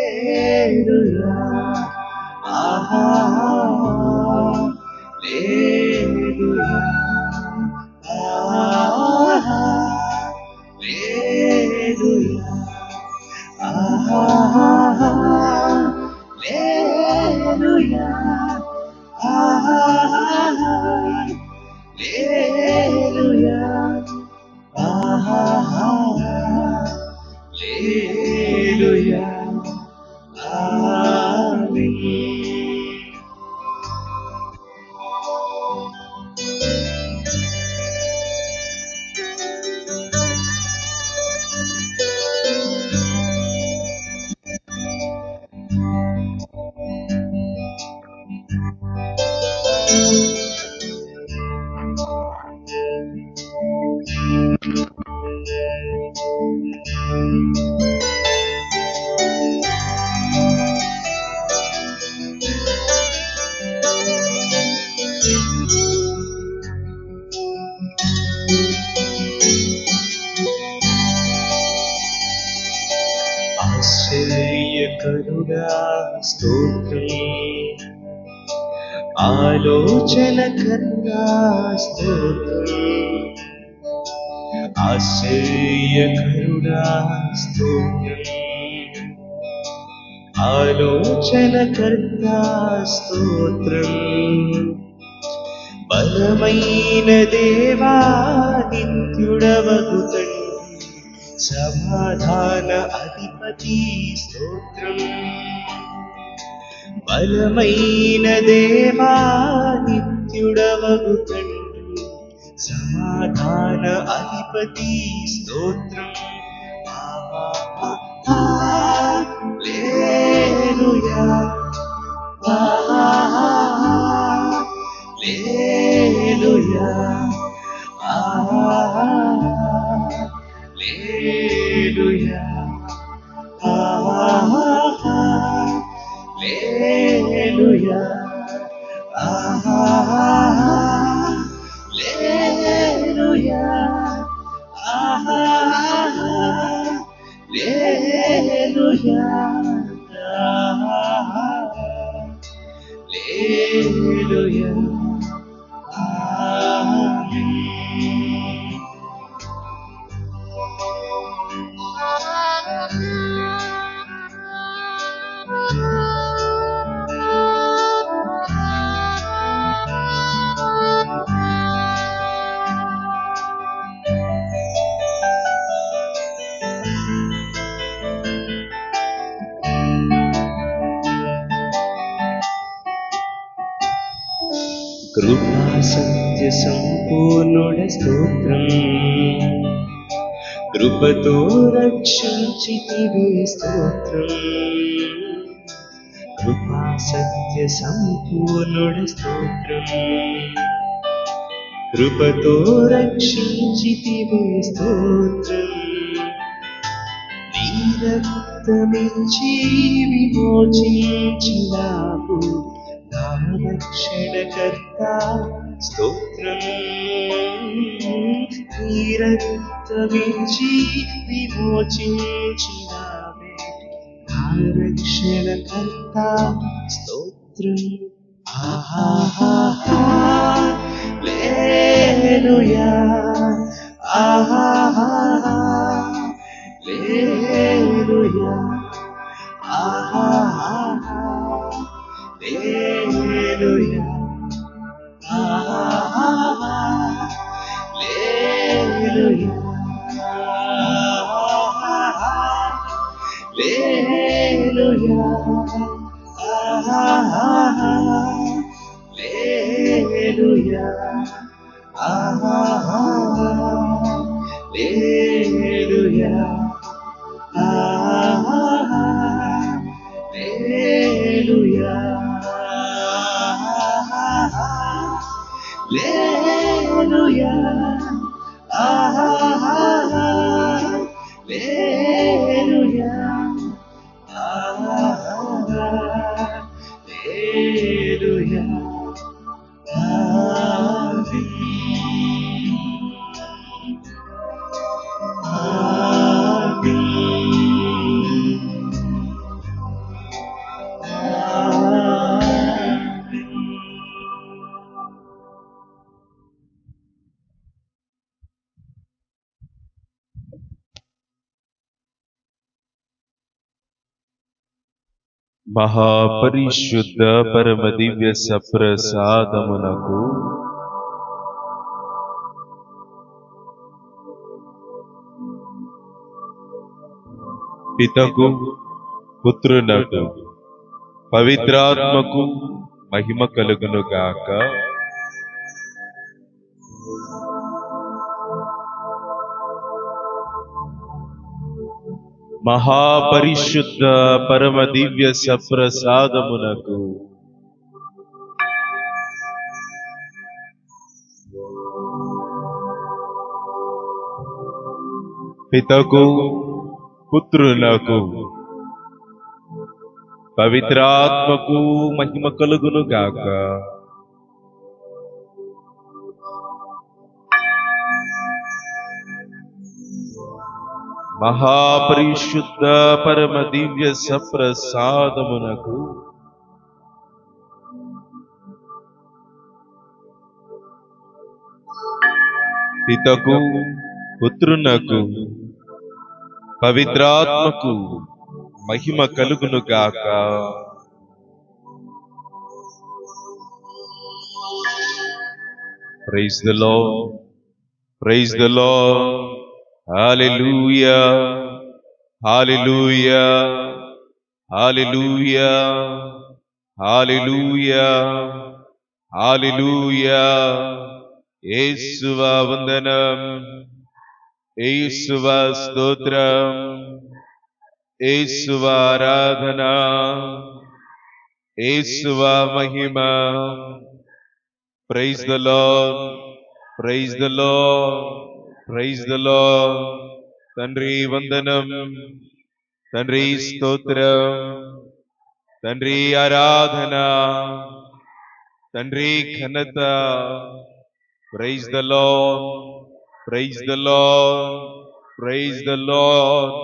హల్లెలూయా hallelujah hallelujah hallelujah hallelujah హల్లెలూయా ఆమేన్. ఆశ్చర్యకరుడా స్తోత్రం, ఆలోచనకర్తా స్తోత్రం, ఆశ్చర్యకరుడా స్తోత్రం, ఆలోచనకర్తా స్తోత్రం, బలమైన దేవా నిత్యుడవగు తండ్రి, సమాధాన అధిపతి స్తోత్రం, బలమైన దేవా నిత్యుడవగు తండ్రి, సమాధాన అధిపతి స్తోత్రం. హల్లెలూయా hallelujah hallelujah hallelujah hallelujah hallelujah హల్లెలూయా ఆమేన్. కృపా సత్య సంపూర్ణుడ స్తోత్రం, కృపతో రక్షించితివే స్తోత్రం, కృపా సత్య సంపూర్ణుడ స్తోత్రం, కృపతో రక్షించితివే స్తోత్రం, నీ రక్తమిచ్చి విమోచించినావు నా రక్షణకర్త స్తోత్రం, నీ రక్తమిచ్చి విమోచించినావే నా రక్షణకర్త స్తోత్రం. హల్లెలూయా hallelujah hallelujah hallelujah hallelujah hallelujah hallelujah hallelujah hallelujah hallelujah హల్లెలూయా ఆమేన్. మహాపరిశుద్ధ పరమ దివ్య సప్రసాదమునకు పితకు పుత్రునకు పవిత్రాత్మకు మహిమ కలుగును గాక. మహాపరిశుద్ధ పరమ దివ్య సప్రసాదమునకు పితకు పుత్రునకు పవిత్రాత్మకు మహిమ కలుగును గాక. మహాపరిశుద్ధ పరమ దివ్య సప్రసాదమునకు పితకు పుత్రునకు పవిత్రాత్మకు మహిమ కలుగును గాక. Praise the Lord, praise the Lord. Hallelujah, hallelujah, hallelujah, hallelujah, hallelujah. యేసువా వందనం, యేసువా స్తోత్రం, యేసువా ఆరాధన, యేసువా మహిమ. Praise the Lord, praise the Lord, praise the Lord. తండ్రి వందనం, తండ్రి స్తోత్రం, తండ్రి ఆరాధన, తండ్రి ఘనత. Praise the Lord, praise the Lord, praise the Lord.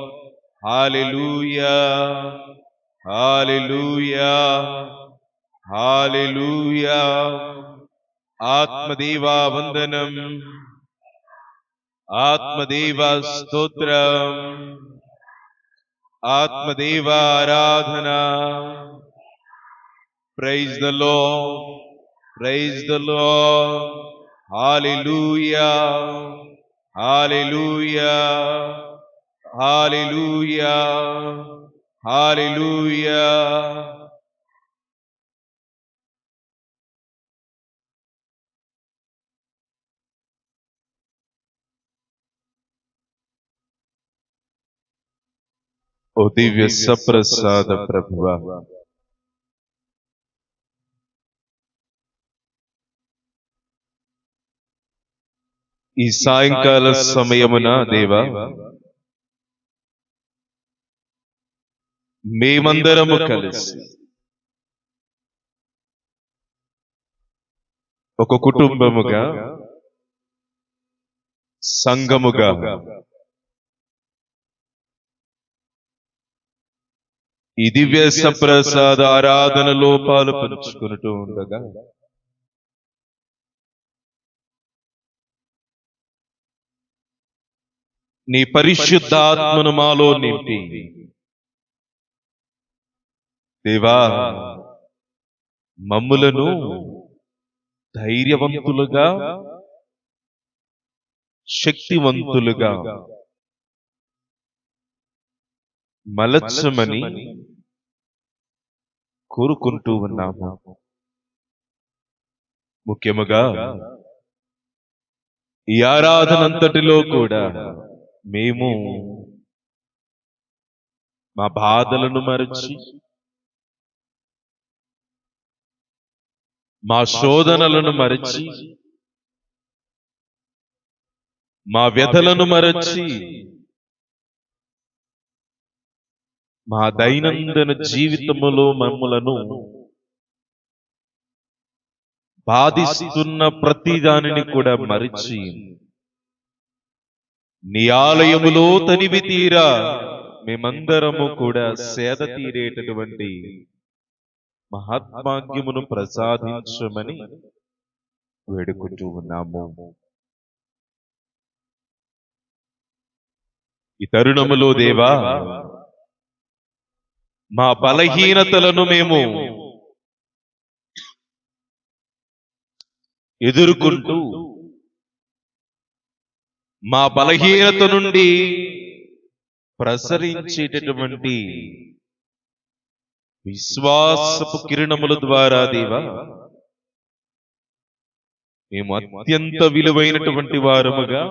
Hallelujah, hallelujah, hallelujah. ఆత్మదేవా వందనం, ఆత్మదేవా స్తోత్రం, ఆత్మదేవా ఆరాధన. Praise the Lord, praise the Lord. Hallelujah, hallelujah, hallelujah, hallelujah. ఓ దివ్య సప్రసాద ప్రభువా, ఈ సాయంకాల సమయమున దేవా, మేమందరము కలిసి ఒక కుటుంబముగా, సంఘముగా ఈ దివ్య సప్రసాద ఆరాధనలో పాలు పంచుకుంటూ ఉండగా నీ పరిశుద్ధాత్మను మాలో నింపి దేవా మమ్ములను ధైర్యవంతులుగా, శక్తివంతులుగా మలచమని కోరుకుంటూ ఉన్నాము. ముఖ్యముగా ఈ ఆరాధనంతటిలో కూడా మేము మా బాధలను మరచి, మా శోధనలను మరచి, మా వ్యధలను మరచి, మా దైనందిన జీవితములో మమ్ములను బాధిస్తున్న ప్రతి దానిని కూడా మరిచి నీ ఆలయములో తనివి తీరా మేమందరము కూడా సేద తీరేటటువంటి మహాత్మాగ్యమును ప్రసాదించమని వేడుకుంటూ ఉన్నాము. ఈ తరుణములో దేవా మా బలహీనతలను మేము ఎదుర్కొంటూ మా బలహీనత నుండి ప్రసరించేటటువంటి విశ్వాసపు కిరణముల ద్వారా దేవా మేము అత్యంత విలువైనటువంటి వారముగా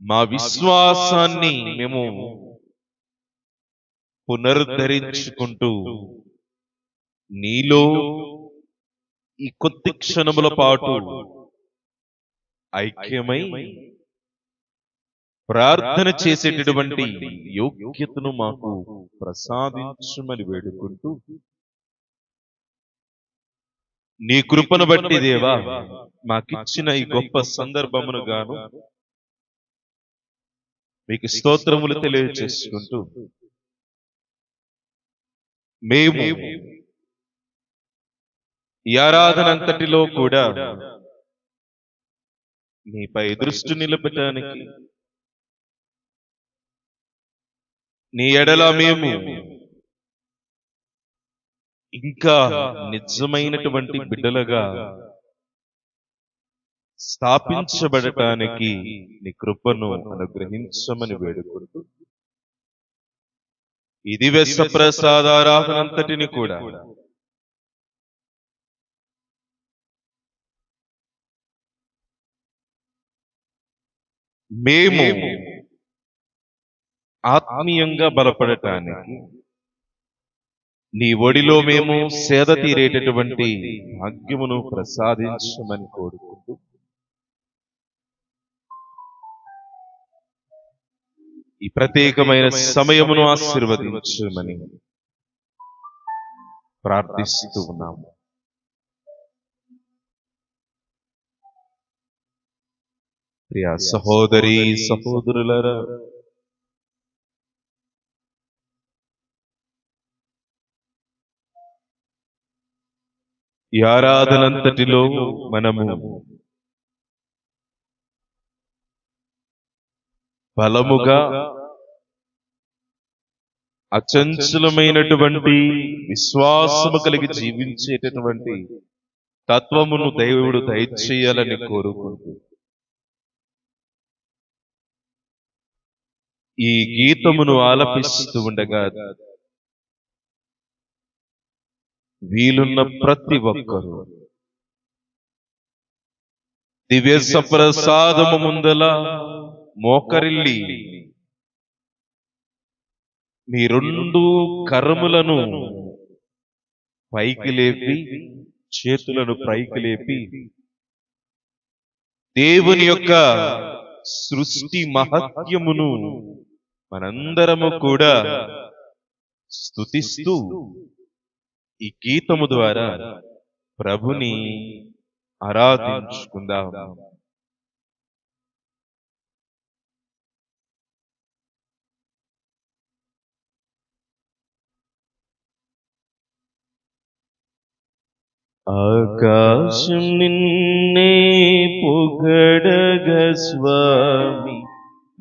మా విశ్వాసాన్ని మేము పునరుద్ధరించుకుంటూ నీలో ఈ కొద్ది క్షణముల పాటు ఐక్యమై ప్రార్థన చేసేటటువంటి యోగ్యతను మాకు ప్రసాదించమని వేడుకుంటూ నీ కృపను బట్టి దేవా మాకిచ్చిన ఈ గొప్ప సందర్భమును గాను మీకు స్తోత్రములు తెలియజేసుకుంటూ మేము ఈ ఆరాధన అంతటిలో కూడా నీపై దృష్టి నిలపటానికి నీ ఎడల మేము ఇంకా నిజమైనటువంటి బిడ్డలుగా స్థాపించబడటానికి నీ కృపను అనుగ్రహించమని వేడుకుంటూ ఈ దివ్య ప్రసాదారాధనంతటిని కూడా మేము ఆత్మీయంగా బలపడటానికి నీ ఒడిలో మేము సేద తీరేటటువంటి భాగ్యమును ప్రసాదించమని కోరుకుంటూ ఈ ప్రత్యేకమైన సమయమును ఆశీర్వదించమని ప్రార్థిస్తూ ఉన్నాము. ప్రియ సహోదరి సహోదరులారా, ఈ ఆరాధనంతటిలో మనము బలముగా అచంచలమైనటువంటి విశ్వాసము కలిగి జీవించేటటువంటి తత్వమును దేవుడు దయచేయాలని కోరుకుంటూ ఈ గీతమును ఆలపిస్తూ ఉండగా వీలున్న ప్రతి ఒక్కరూ దివ్య సప్రసాదము ముందల మోకరిల్లి మీ రెండు కర్రములను పైకి లేపి చేతులను పైకి లేపి దేవుని యొక్క సృష్టి మహత్యమును మనందరము కూడా స్తుతిస్తూ ఈ గీతము ద్వారా ప్రభుని ఆరాధించుకుందాం. ఆకాశం నిన్నే పొగడగ స్వామి,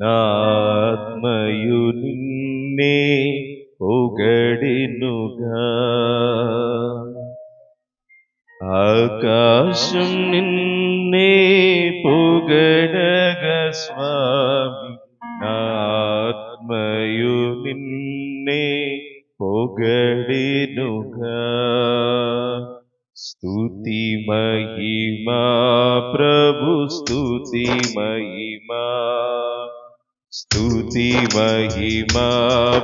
నాత్మయు నిన్నే పొగడెనుగా. ఆకాశం నిన్నే పొగడగ స్వామి, నాత్మయు నిన్నే పొగడెనుగా. స్తుతి మహిమా ప్రభు స్తుతి మహిమా, స్తుతి మహిమా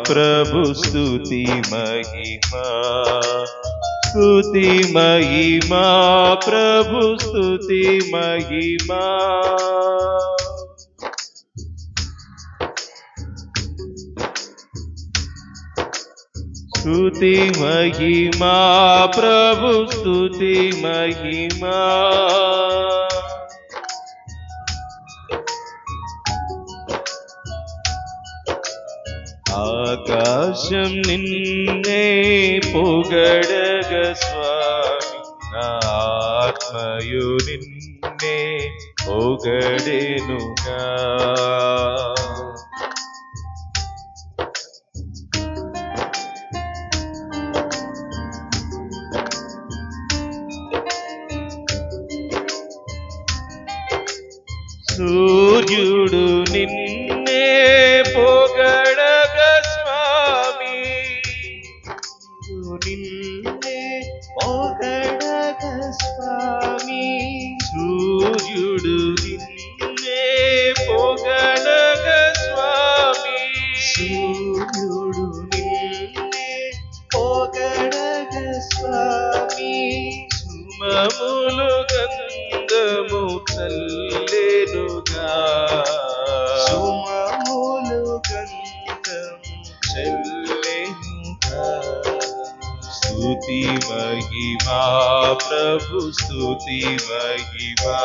ప్రభు స్తుతి మహిమా, స్తుతి మహిమా ప్రభు స్తుతి మహిమా. స్తుతి మహిమా ప్రభు స్తుతి మహిమా. ఆకాశం నిన్నే పొగడగ స్వామి, నా ఆత్మయు నిన్నే పొగడెనుగా. సూర్యుడు నిన్నే పొగడగ స్వామి, నిన్నే పొగడగ స్వామి, సూర్యుడు నిన్నే పొగడగ స్వామి, సూర్యుడు నిన్నే పొగడగ స్వామి, సుమములు గంధము చల్లెనుగా, సుమములు గంధం చెల్లెనుగా, స్తుతి మహిమా ప్రభు స్తుతి మహిమా,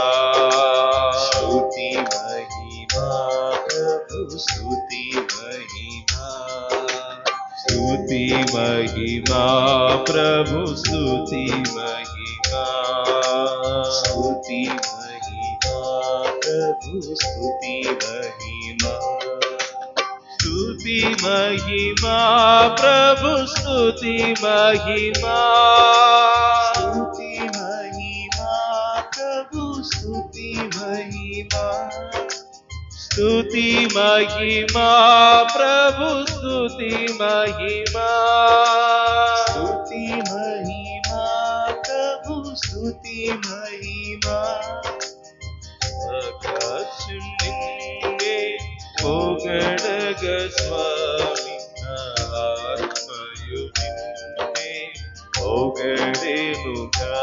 స్తుతి మహిమా ప్రభు స్తుతి మహిమా, స్తుతి మహిమా ప్రభు స్తుతి మహిమా, స్తుతి మహిమా ప్రభు స్తుతి మహిమా, స్తుతి మహిమా ప్రభు స్తుతి మహిమా, స్తుతి మహిమా ప్రభు స్తుతి మహిమా, స్తుతి మహిమా ప్రభు స్తుతి మహిమా, స్తుతి మహిమా ప్రభు స్తుతి మహిమా, ఆకాశం నిన్నే పొగడగ స్వామి, నా ఆత్మయు నిన్నే పొగడెనుగా,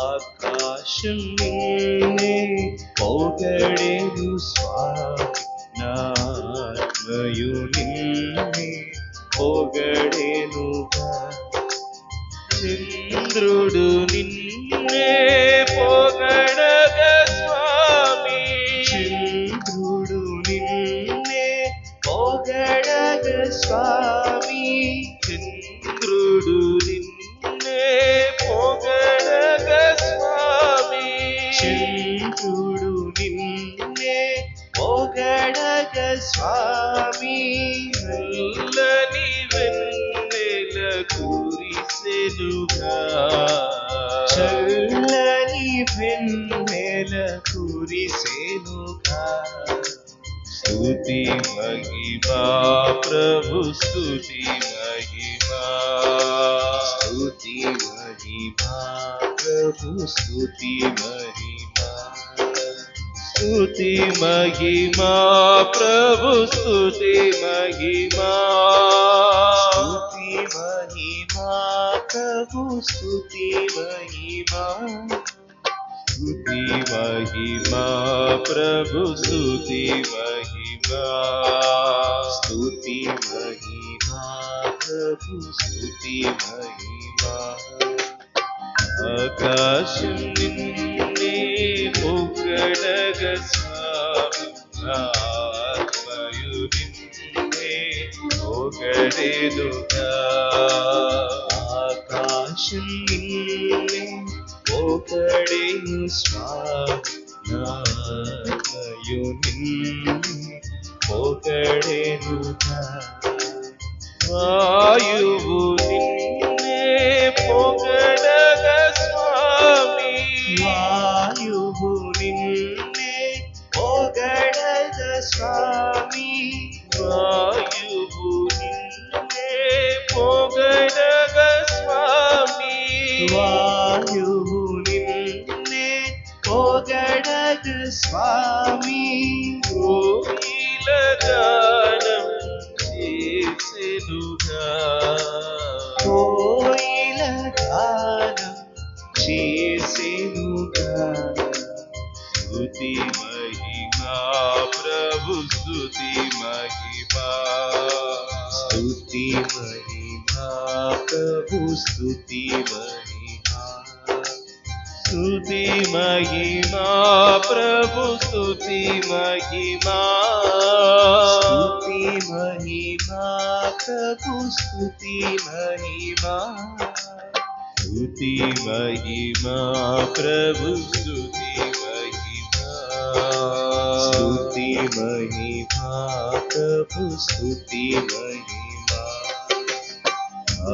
ఆకాశం నిన్నే పొగడెను స్వామి, నా ఆత్మయు నిన్నే పొగడెనుగా, చంద్రుడు నిన్నే పొగడగ స్వామి, చంద్రుడు నిన్నే పొగడగ స్వామి, చంద్రుడు నిన్నే పొగడగ స్వామి, చంద్రుడు నిన్నే పొగడగ స్వామి, నల్లని వెన్నెల కురిసెనుగా, చల్లని వెన్నెల కురిసెనుగా, స్తుతి మహిమా ప్రభు స్తుతి మహిమా, స్తుతి మహిమా ప్రభు స్తుతి మహిమా, స్తుతి మహిమా ప్రభు స్తుతి మహిమా, స్తుతి మహిమా ప్రభు స్తుతి మహిమా, స్తుతి మహిమా ప్రభు స్తుతి మహిమా, స్తుతి మహిమా ప్రభు స్తుతి మహిమా, ఆకాశం నిన్నే పొగడగ స్వామి, నా ఆత్మయు నిన్నే పొగడెనుగా, ఆకాశం నిన్నే పొగడెను స్వామి, నా ఆత్మయు నిన్నే పొగడెనుగా, వాయువు నిన్నే పొగడగ స్వామి, వాయువు నిన్నే పొగడగ స్వామి, వాయువు నిన్నే పొగడగ స్వామి, వాయువు నిన్నే పొగడగ స్వామి, కోయిల గానం చేసెనుగా, కోయిల గానం చేసెనుగా, స్తుతి మహిమా ప్రభు స్తుతి మహిమా, స్తుతి మహిమా ప్రభు స్తుతి మహిమా, స్తుతి మహిమా ప్రభు స్తుతి మహిమా, స్తుతి మహిమా ప్రభు స్తుతి మహిమా, స్తుతి మహిమా ప్రభు స్తుతి మహిమా, స్తుతి మహిమా ప్రభు స్తుతి మహిమా,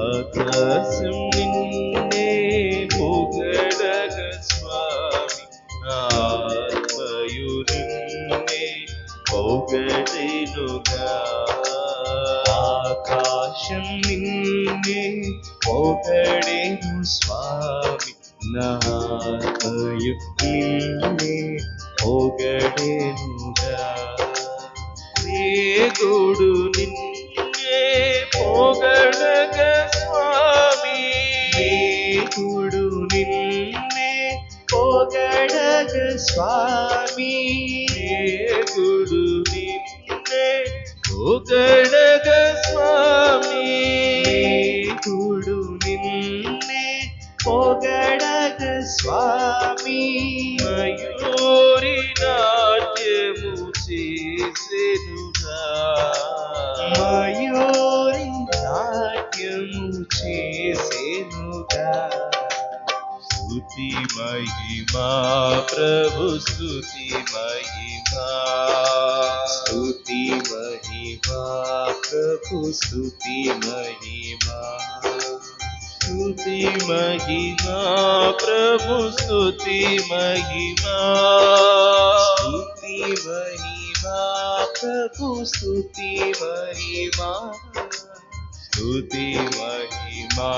ఆకాశం నిన్నే పొగడగ స్వామి, నా ఆత్మయు ఆకాశం నిన్నే పొగడెను స్వామి, నా ఆత్మయు నిన్నే పొగడెనుగా. దేవుడు నిన్నే పొగడగా స్వామి, దేవుడు నిన్నే పొగడగా స్వామి, దేవుడు నిన్నే పొగడగా స్వామి, దేవుడు నిన్నే పొగడగా స్వామి. మయూరి నాట్యము చేసెనుగా, మయూరి నాట్యము చేసెనుగా. స్తుతి మహిమా ప్రభు స్తుతి మహిమా, స్తుతి మహిమా ప్రభు స్తుతి మహిమా, స్తుతి మహిమా ప్రభు స్తుతి మహిమా, స్తుతి మహిమా ప్రభు స్తుతి మహిమా, స్తుతి మహిమా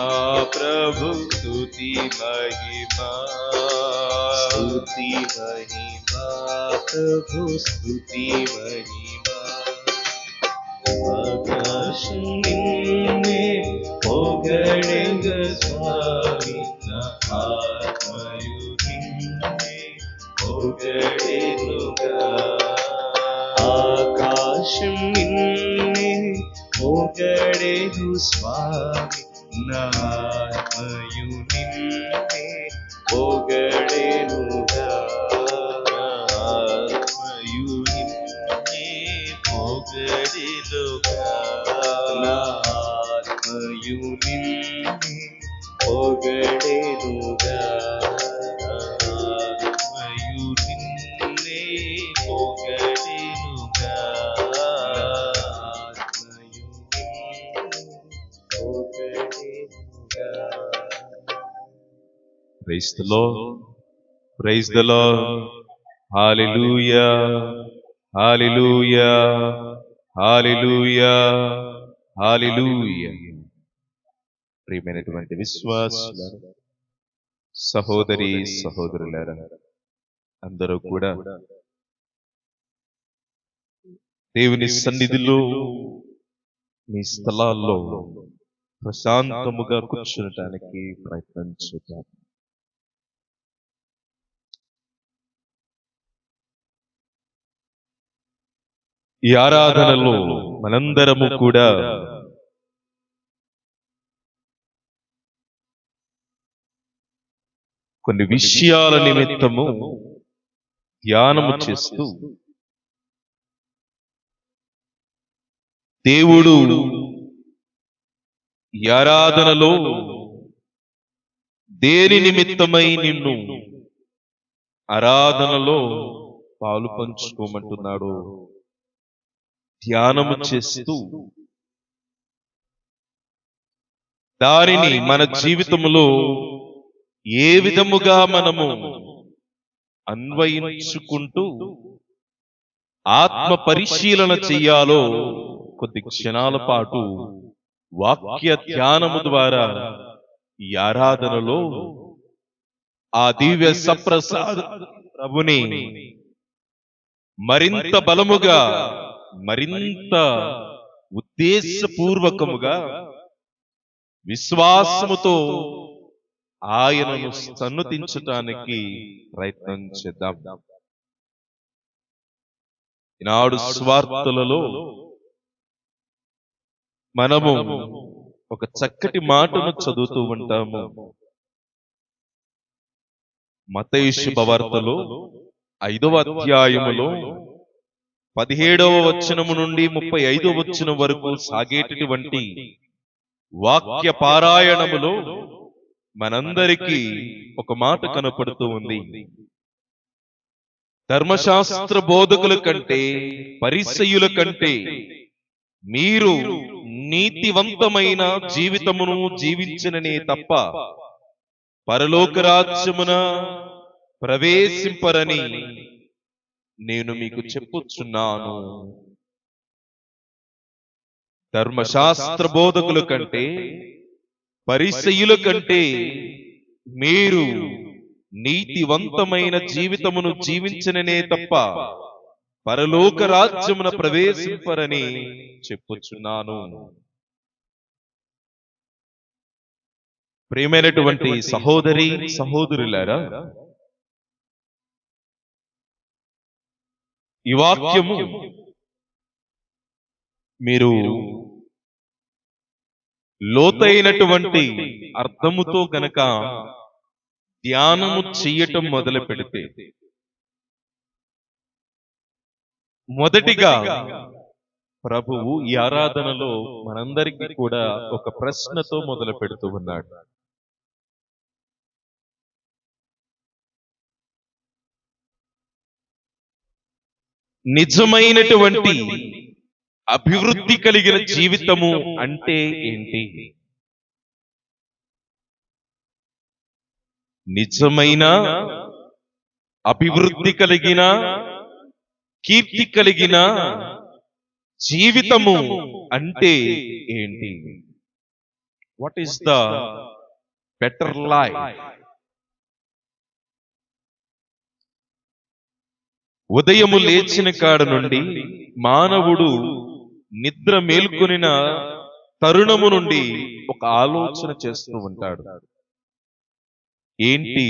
ప్రభు స్తుతి మహిమా, స్తుతి మహిమా ప్రభు స్తుతి మహిమా. ఆకాశం నిన్నే పొగడెగా స్వామి, నా ఆత్మయు నిన్నే పొగడెనుగా. ఆకాశం నిన్నే పొగడెను స్వామి, నా ఆత్మయు నిన్నే పొగడెనుగా. ఆత్మయు నిన్నే పొగడెనుగా, నా ఆత్మయు నిన్నే పొగడెనుగా, ఆత్మయు నిన్నే పొగడెనుగా, ఆత్మయు నిన్నే పొగడెనుగా. Praise the Lord. Praise the Lord. Hallelujah. Hallelujah. Hallelujah. Hallelujah. ప్రియమైనటువంటి విశ్వాసులారా, సహోదరి సహోదరులారా, అందరూ కూడా దేవుని సన్నిధిలో మీ స్థలాల్లో ప్రశాంతముగా కూర్చునటానికి ప్రయత్నం చేద్దాం. ఈ ఆరాధనలో మనందరము కూడా కొన్ని విషయాల నిమిత్తము ధ్యానము చేస్తూ దేవుడు ఈ ఆరాధనలో దేని నిమిత్తమై నిన్ను ఆరాధనలో పాలు పంచుకోమంటున్నాడు ధ్యానము చేస్తూ దానిని మన జీవితంలో ఏ విధముగా మనము అన్వయించుకుంటూ ఆత్మ పరిశీలన చెయ్యాలో కొద్ది క్షణాల పాటు వాక్య ధ్యానము ద్వారా ఈ ఆరాధనలో ఆ దివ్య సప్రసాద ప్రభుని మరింత బలముగా మరింత ఉద్దేశపూర్వకముగా విశ్వాసముతో ఆయనను సన్నుతించటానికి ప్రయత్నం చేద్దాం. ఈనాడు స్వార్థలలో మనము ఒక చక్కటి మాటను చదువుతూ ఉంటాము. మత్తయి శుభవార్తలో 5వ అధ్యాయములో 17వ వచనము నుండి 35వ వచనం వరకు సాగేటటువంటి వాక్య పారాయణములో మనందరికీ ఒక మాట కనపడుతూ ఉంది. ధర్మశాస్త్ర బోధకుల కంటే పరిసయ్యుల కంటే మీరు నీతివంతమైన జీవితమును జీవించననే తప్ప పరలోక రాజ్యమున ప్రవేశింపరని నేను మీకు చెప్పుచున్నాను. ధర్మశాస్త్ర బోధకుల కంటే పరిసయ్యుల కంటే మీరు నీతివంతమైన జీవితమును జీవించననే తప్ప పరలోక రాజ్యమున ప్రవేశింపరని చెప్పుచున్నాను. ప్రియమైనటువంటి సహోదరి సహోదరులారా, ఈ వాక్యము మీరు లోతైనటువంటి అర్థముతో గనక ధ్యానము చెయ్యటం మొదలు పెడితే, మొదటిగా ప్రభువు ఈ ఆరాధనలో మనందరికీ కూడా ఒక ప్రశ్నతో మొదలు పెడుతూ ఉన్నాడు. నిజమైనటువంటి అభివృద్ధి కలిగిన జీవితము అంటే ఏంటి? నిజమైన అభివృద్ధి కలిగిన కీర్తి కలిగిన జీవితము అంటే ఏంటి? What is the better life? ఉదయము లేచిన కాడ నుండి మానవుడు నిద్ర మేల్కొనిన తరుణము నుండి ఒక ఆలోచన చేస్తూ ఉంటాడు. ఏంటి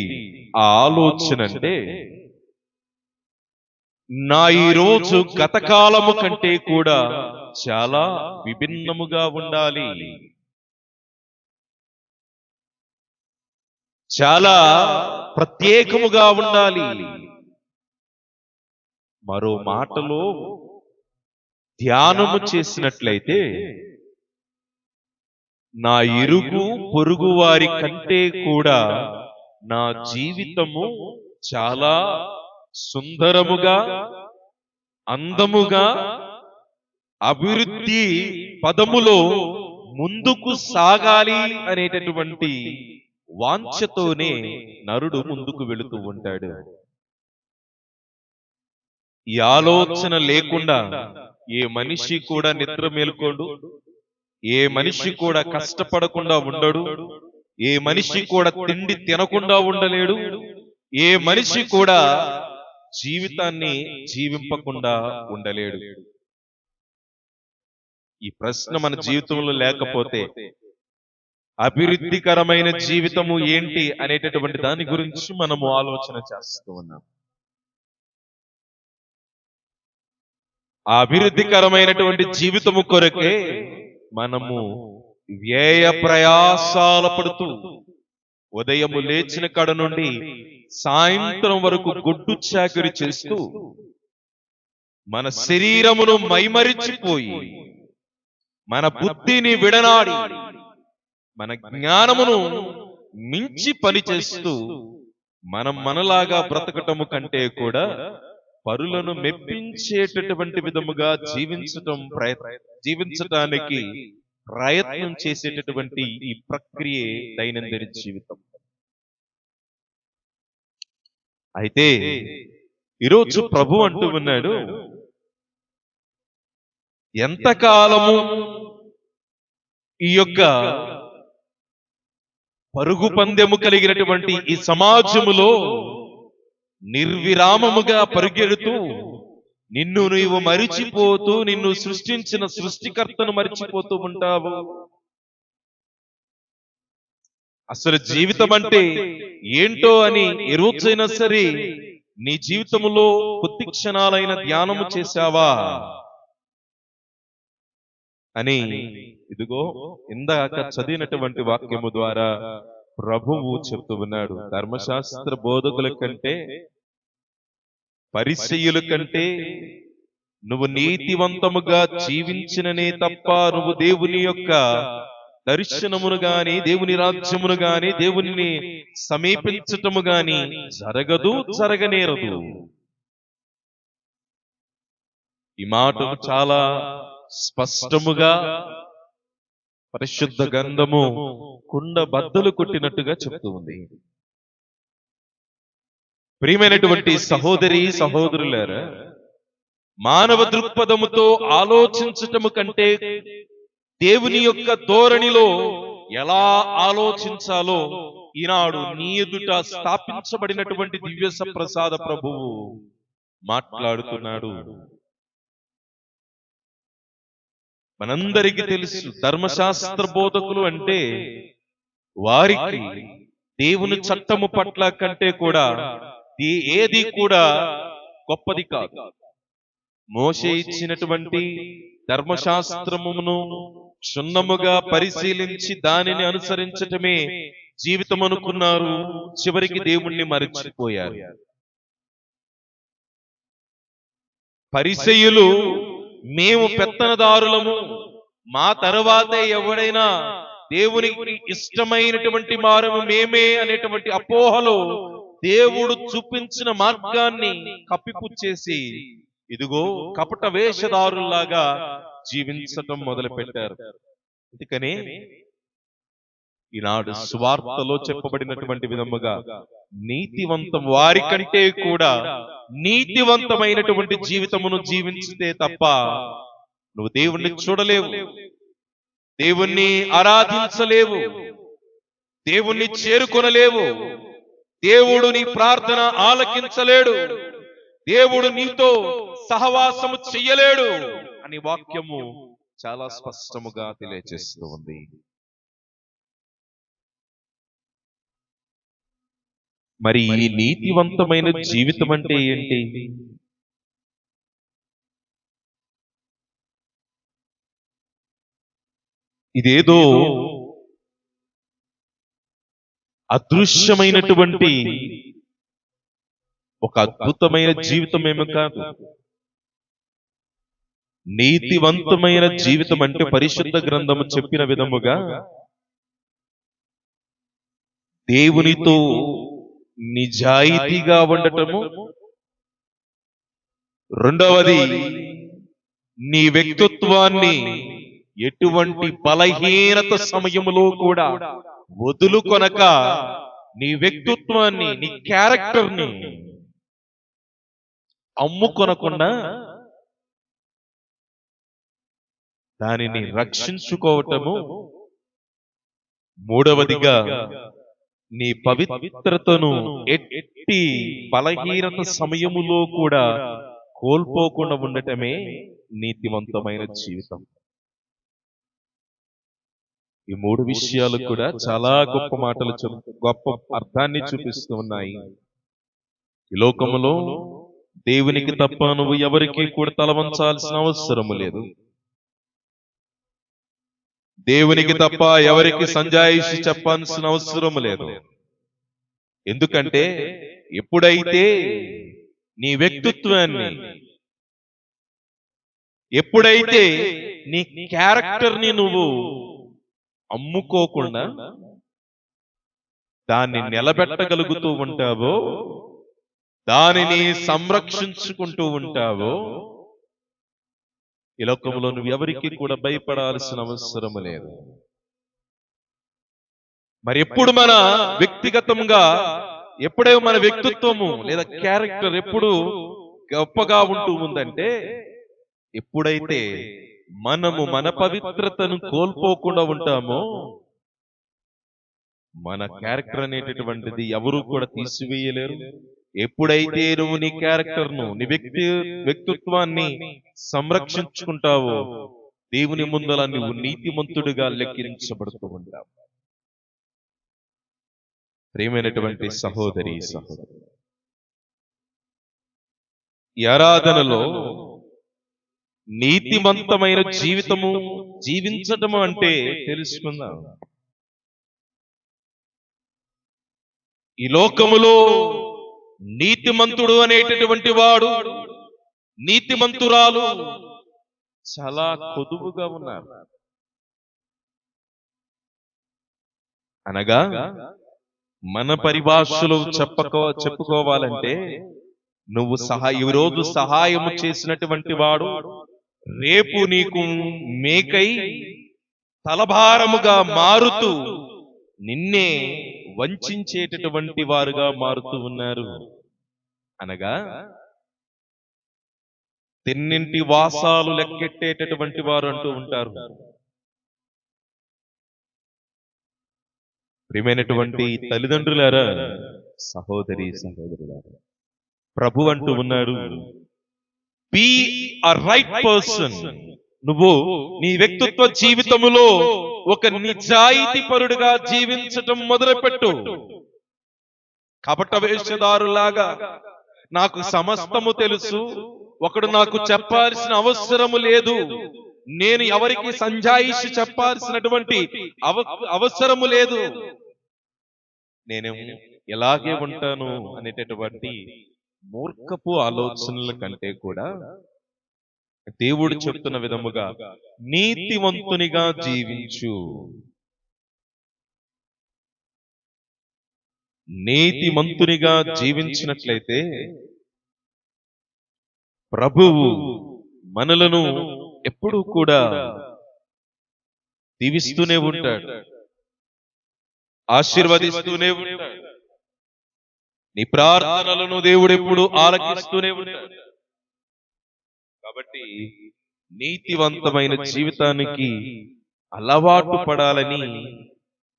ఆ ఆలోచన అంటే, నా ఈ రోజు గతకాలము కంటే కూడా చాలా విభిన్నముగా ఉండాలి, చాలా ప్రత్యేకముగా ఉండాలి. మరో మాటలో ధ్యానము చేసినట్లయితే, నా ఇరుగు పొరుగు వారి కంటే కూడా నా జీవితము చాలా సుందరముగా, అందముగా, అభివృద్ధి పదములో ముందుకు సాగాలి అనేటటువంటి వాంఛతోనే నరుడు ముందుకు వెళుతూ ఉంటాడు. ఈ ఆలోచన లేకుండా ఏ మనిషి కూడా నిద్ర మేల్కోడు, ఏ మనిషి కూడా కష్టపడకుండా ఉండడు, ఏ మనిషి కూడా తిండి తినకుండా ఉండలేడు, ఏ మనిషి కూడా జీవితాన్ని జీవింపకుండా ఉండలేడు. ఈ ప్రశ్న మన జీవితంలో లేకపోతే అభివృద్ధికరమైన జీవితము ఏంటి అనేటటువంటి దాని గురించి మనము ఆలోచన చేస్తూ ఉన్నాం. ఆ అభివృద్ధికరమైనటువంటి జీవితము కొరకే మనము వ్యయ ప్రయాసాల పడుతూ ఉదయము లేచిన కాడ నుండి సాయంత్రం వరకు గొడ్డు చాకిరి చేస్తూ మన శరీరమును మైమరిచిపోయి, మన బుద్ధిని విడనాడి, మన జ్ఞానమును మించి పనిచేస్తూ మనం మనలాగా బ్రతకటము కంటే కూడా పరులను మెప్పించేటటువంటి విధముగా జీవించటానికి ప్రయత్నం చేసేటటువంటి ఈ ప్రక్రియే దైనందిన జీవితం. అయితే ఈరోజు ప్రభు అంటూ ఉన్నాడు, ఎంతకాలము ఈ యొక్క పరుగు పందెము కలిగినటువంటి ఈ సమాజములో నిర్విరామముగా పరిగెడుతూ నిన్ను నీవు మరిచిపోతూ, నిన్ను సృష్టించిన సృష్టికర్తను మరిచిపోతూ ఉంటావు. అసలు జీవితం అంటే ఏంటో అని ఏ రోజైనా సరే నీ జీవితంలో కొద్ది క్షణాలైన ధ్యానము చేశావా అని ఇదిగో ఇందాక చదివినటువంటి వాక్యము ద్వారా ప్రభువు చెప్తూ ఉన్నాడు. ధర్మశాస్త్ర బోధకుల కంటే పరిసయ్యుల కంటే నువ్వు నీతివంతముగా జీవించిననే తప్ప నువ్వు దేవుని యొక్క దర్శనమును గాని, దేవుని రాజ్యమును గాని, దేవుని సమీపించటము గాని జరగదు, జరగనేరదు. ఈ మాటలు చాలా స్పష్టముగా పరిశుద్ధ గ్రంథము కుండ బద్దలు కొట్టినట్టుగా చెప్తూ ఉంది. ప్రియమైనటువంటి సహోదరి సహోదరులారా, మానవ దృక్పథముతో ఆలోచించటము కంటే దేవుని యొక్క ధోరణిలో ఎలా ఆలోచించాలో ఈనాడు నీ ఎదుట స్థాపించబడినటువంటి దివ్య ప్రసాద ప్రభువు మాట్లాడుతున్నాడు. మనందరికీ తెలుసు, ధర్మశాస్త్ర బోధకులు అంటే వారికి దేవుని చట్టము పట్ల కంటే కూడా ఏది కూడా గొప్పది కాదు. మోషే ఇచ్చినటువంటి ధర్మశాస్త్రమును క్షుణ్ణముగా పరిశీలించి దానిని అనుసరించటమే జీవితం అనుకున్నారు. చివరికి దేవుణ్ణి మరచిపోయారు. పరిసయ్యులు మేము పెత్తనదారులము, మా తరువాతే ఎవడైనా దేవునికి ఇష్టమైనటువంటి వారము మేమే అనేటువంటి అపోహలో దేవుడు చూపించిన మార్గాన్ని కప్పిపుచ్చేసి ఇదిగో కపట వేషధారుల్లాగా జీవించటం మొదలు పెట్టారు. అందుకనే ఈనాడు సువార్తలో చెప్పబడినటువంటి విధముగా నీతివంతం వారి కంటే కూడా నీతివంతమైనటువంటి జీవితమును జీవించితే తప్ప నువ్వు దేవుణ్ణి చూడలేవు, దేవుణ్ణి ఆరాధించలేవు, దేవుణ్ణి చేరుకొనలేవు, దేవుడు నీ ప్రార్థన ఆలకించలేడు, దేవుడు నీతో సహవాసము చెయ్యలేడు అని వాక్యము చాలా స్పష్టముగా తెలియజేస్తూ ఉంది. మరి ఈ నీతివంతమైన జీవితం అంటే ఏంటి? ఇదేదో అదృశ్యమైనటువంటి ఒక అద్భుతమైన జీవితం ఏమో కాదు. నీతివంతమైన జీవితం అంటే పరిశుద్ధ గ్రంథము చెప్పిన విధముగా దేవునితో నిజాయితీగా ఉండటము, రెండవది నీ వ్యక్తిత్వాన్ని ఎటువంటి బలహీనత సమయములో కూడా వదులుకొనక నీ వ్యక్తిత్వాన్ని, నీ క్యారెక్టర్ని అమ్ముకొనకుండా దానిని రక్షించుకోవటము, మూడవదిగా నీ పవిత్రతను ఎట్టి బలహీనత సమయములో కూడా కోల్పోకుండా ఉండటమే నీతివంతమైన జీవితం. ఈ మూడు విషయాలు కూడా చాలా గొప్ప మాటలు, గొప్ప అర్థాన్ని చూపిస్తూ ఉన్నాయి. ఈ లోకములో దేవునికి తప్ప నువ్వు ఎవరికి కూడా తలవంచాల్సిన అవసరము లేదు. దేవునికి తప్ప ఎవరికి సంజాయిషి చెప్పాల్సిన అవసరం లేదు. ఎందుకంటే ఎప్పుడైతే నీ వ్యక్తిత్వాన్ని, ఎప్పుడైతే నీ క్యారెక్టర్ని నువ్వు అమ్ముకోకుండా దాన్ని నిలబెట్టగలుగుతూ ఉంటావో, దానిని సంరక్షించుకుంటూ ఉంటావో, ఈ లోకంలో నువ్వు ఎవరికి కూడా భయపడాల్సిన అవసరం లేదు. మరి ఎప్పుడు మన వ్యక్తిగతంగా, ఎప్పుడే మన వ్యక్తిత్వము లేదా క్యారెక్టర్ ఎప్పుడు గొప్పగా ఉంటూ ఉందంటే ఎప్పుడైతే మనము మన పవిత్రతను కోల్పోకుండా ఉంటామో, మన క్యారెక్టర్ అనేటటువంటిది ఎవరు కూడా తీసివేయలేరు. ఎప్పుడైతే నువ్వు నీ క్యారెక్టర్ను, నీ వ్యక్తిత్వాన్ని సంరక్షించుకుంటావో దేవుని ముందల నువ్వు నీతిమంతుడిగా లెక్కించబడుతూ ఉంటావు. ప్రియమైనటువంటి సహోదరి సహోదరు, ఈ ఆరాధనలో నీతివంతమైన జీవితము జీవించటము అంటే తెలుసుకుందాం. ఈ లోకములో నీతిమంతుడు అనేటటువంటి వాడు, నీతిమంతురాలు చాలా కొదువుగా ఉన్నారు. అనగా మన పరిభాషలో చెప్పుకోవాలంటే నువ్వు ఈ రోజు సహాయము చేసినటువంటి వాడు రేపు నీకు మేకై తలభారముగా మారుతూ నిన్నే వంచేటటువంటి వారుగా మారుతూ ఉన్నారు. అనగా తిన్నింటి వాసాలు లెక్కెట్టేటటువంటి వారు అంటూ ఉంటారు. ప్రియమైనటువంటి తల్లిదండ్రులారా, సహోదరి సహోదరులారా, ప్రభు అంటూ ఉన్నాడు, బీ అ రైట్ పర్సన్. నువ్వు నీ వ్యక్తిత్వ జీవితములో ఒక నిజాయితీ పరుడుగా జీవించటం మొదలుపెట్టు. కపట వేషధారులాగా నాకు సమస్తము తెలుసు, ఒకడు నాకు చెప్పాల్సిన అవసరము లేదు, నేను ఎవరికి సంజాయిషి చెప్పాల్సినటువంటి అవసరము లేదు, నేను ఎలాగే ఉంటాను అనేటటువంటి మూర్ఖపు ఆలోచనల కంటే కూడా దేవుడు చెప్తున్న విధముగా నీతివంతునిగా జీవించు. నీతిమంతునిగా జీవించినట్లయితే ప్రభువు మనలను ఎప్పుడూ కూడా దీవిస్తూనే ఉంటాడు, ఆశీర్వదిస్తూనే ఉంటాడు. నీ ప్రార్థనలను దేవుడు ఎప్పుడు ఆలకిస్తూనే ఉంటాడు. కాబట్టి నీతివంతమైన జీవితానికి అలవాటు పడాలని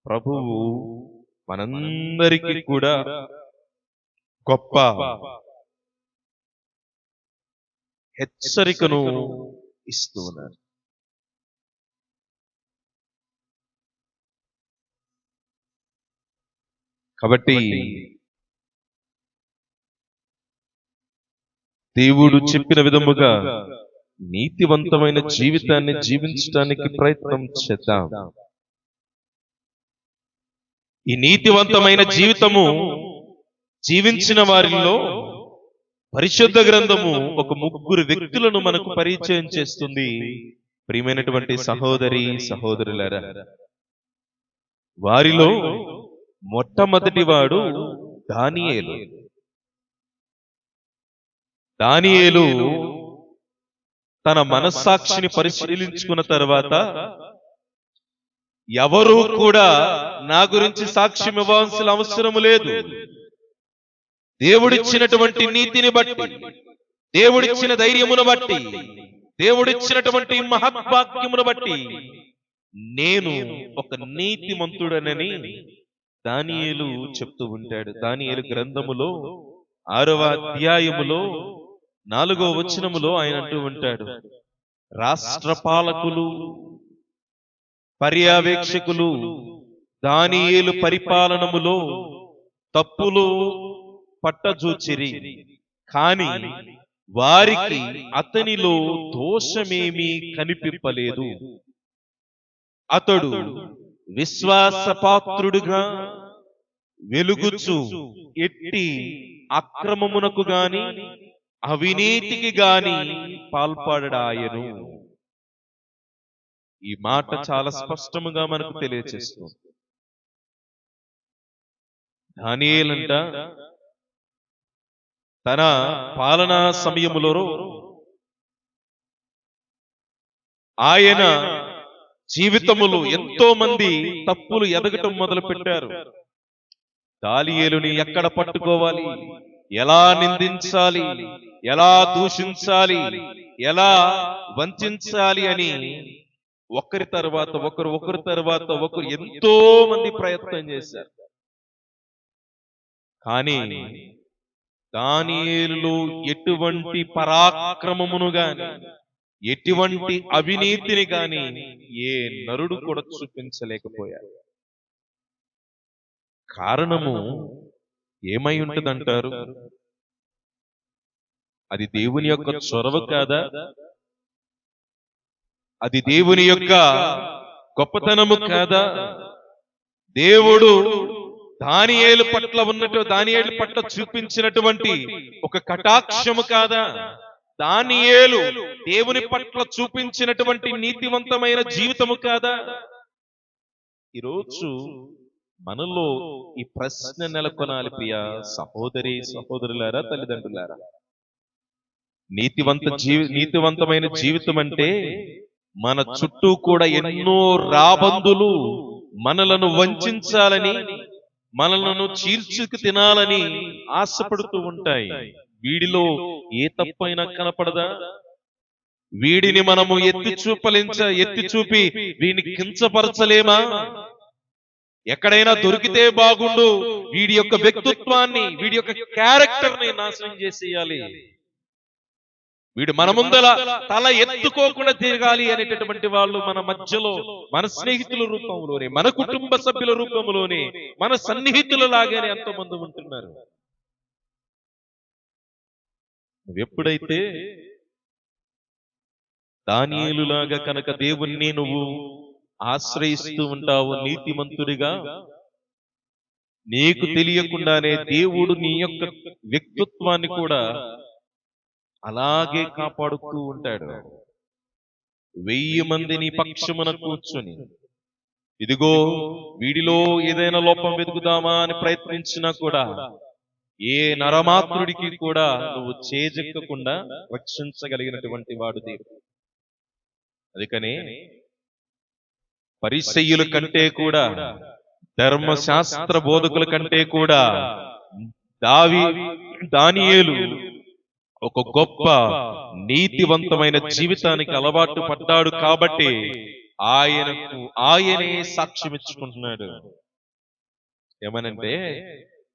ప్రభువు మనందరికీ కూడా గొప్ప హెచ్చరికను ఇస్తూ ఉన్నారు. కాబట్టి దేవుడు చెప్పిన విధముగా నీతివంతమైన జీవితాన్ని జీవించడానికి ప్రయత్నం చేద్దాం. ఈ నీతివంతమైన జీవితము జీవించిన వారిలో పరిశుద్ధ గ్రంథము ఒక ముగ్గురు వ్యక్తులను మనకు పరిచయం చేస్తుంది. ప్రియమైనటువంటి సహోదరి సహోదరులారా, వారిలో మొట్టమొదటి వాడు దానియేలు. దానియేలు తన మనస్సాక్షిని పరిశీలించుకున్న తర్వాత, ఎవరూ కూడా నా గురించి సాక్ష్యం ఇవ్వాల్సిన అవసరము లేదు, దేవుడిచ్చినటువంటి నీతిని బట్టి, దేవుడిచ్చిన ధైర్యమును బట్టి, దేవుడిచ్చినటువంటి మహద్భాగ్యమును బట్టి నేను ఒక నీతిమంతుడనని దానియేలు చెప్తూ ఉంటాడు. దానియేలు గ్రంథములో 6వ అధ్యాయములో 4వ వచనములో ఆయన అంటూ ఉంటాడు, రాష్ట్ర పాలకులు పర్యవేక్షకులు దానియేలు పరిపాలనములో తప్పులు పట్టజూచిరి, కాని వారికి అతనిలో దోషమేమీ కనిపింపలేదు. అతడు విశ్వాసపాత్రుడుగా వెలుగుచు ఎట్టి అక్రమమునకు గాని అవినీతికి గాని పాల్పడాయను. ఈ మాట చాలా స్పష్టముగా మనకు తెలియచేస్తుంది. దానియేలంట తన పాలనా సమయములో ఆయన జీవితములో ఎంతో మంది తప్పులు ఎదగటం మొదలు పెట్టారు. దానియేలుని ఎక్కడ పట్టుకోవాలి, ఎలా నిందించాలి, ఎలా దూషించాలి, ఎలా వంచాలి అని ఒకరి తర్వాత ఒకరు ఎంతో మంది ప్రయత్నం చేశారు. కానీ దానియేలులో ఎటువంటి పరాక్రమమును గాని ఎటువంటి అవినీతిని గాని ఏ నరుడు కూడా చూపించలేకపోయారు. కారణము ఏమై ఉంటుందంటారు? అది దేవుని యొక్క చొరవ కాదా? అది దేవుని యొక్క గొప్పతనము కాదా? దేవుడు దానియేలు పట్ల చూపించినటువంటి ఒక కటాక్షము కాదా? దానియేలు దేవుని పట్ల చూపించినటువంటి నీతివంతమైన జీవితము కాదా? ఈరోజు మనలో ఈ ప్రశ్న నెలకొనాలి. ప్రియ సహోదరి సహోదరులారా, తల్లిదండ్రులారా, నీతివంతమైన జీవితం అంటే మన చుట్టూ కూడా ఎన్నో రాబందులు మనలను వంచాలని, మనలను చీల్చుకు తినాలని ఆశపడుతూ ఉంటాయి. వీడిలో ఏ తప్పైనా కనపడదా? వీడిని మనము ఎత్తి చూపి వీడిని కించపరచలేమా? ఎక్కడైనా దొరికితే బాగుండు, వీడి యొక్క వ్యక్తిత్వాన్ని, వీడి యొక్క క్యారెక్టర్ ని నాశనం చేసేయాలి, వీడు మన ముందల తల ఎత్తుకోకుండా తిరగాలి అనేటటువంటి వాళ్ళు మన మధ్యలో, మన స్నేహితుల రూపంలోనే, మన కుటుంబ సభ్యుల రూపంలోనే, మన సన్నిహితుల లాగానే ఎంతోమంది ఉంటున్నారు. ఎప్పుడైతే దానియేలులాగా కనుక దేవుణ్ణి నువ్వు ఆశ్రయిస్తూ ఉంటావు నీతిమంతుడిగా, నీకు తెలియకుండానే దేవుడు నీ యొక్క వ్యక్తిత్వాన్ని కూడా అలాగే కాపాడుతూ ఉంటాడు. 1000 మంది నీ పక్షమున కూర్చొని, ఇదిగో వీడిలో ఏదైనా లోపం వెతుకుదామా అని ప్రయత్నించినా కూడా ఏ నరమాత్రుడికి కూడా నువ్వు చేజెక్కకుండా రక్షించగలిగినటువంటి వాడు దేవుడు. అందుకనే పరిసయ్యుల కంటే కూడా, ధర్మశాస్త్ర బోధకుల కంటే కూడా దానియేలు ఒక గొప్ప నీతివంతమైన జీవితానికి అలవాటు పడ్డాడు కాబట్టి ఆయనే సాక్ష్యం ఇచ్చుకుంటున్నాడు. ఏమనంటే,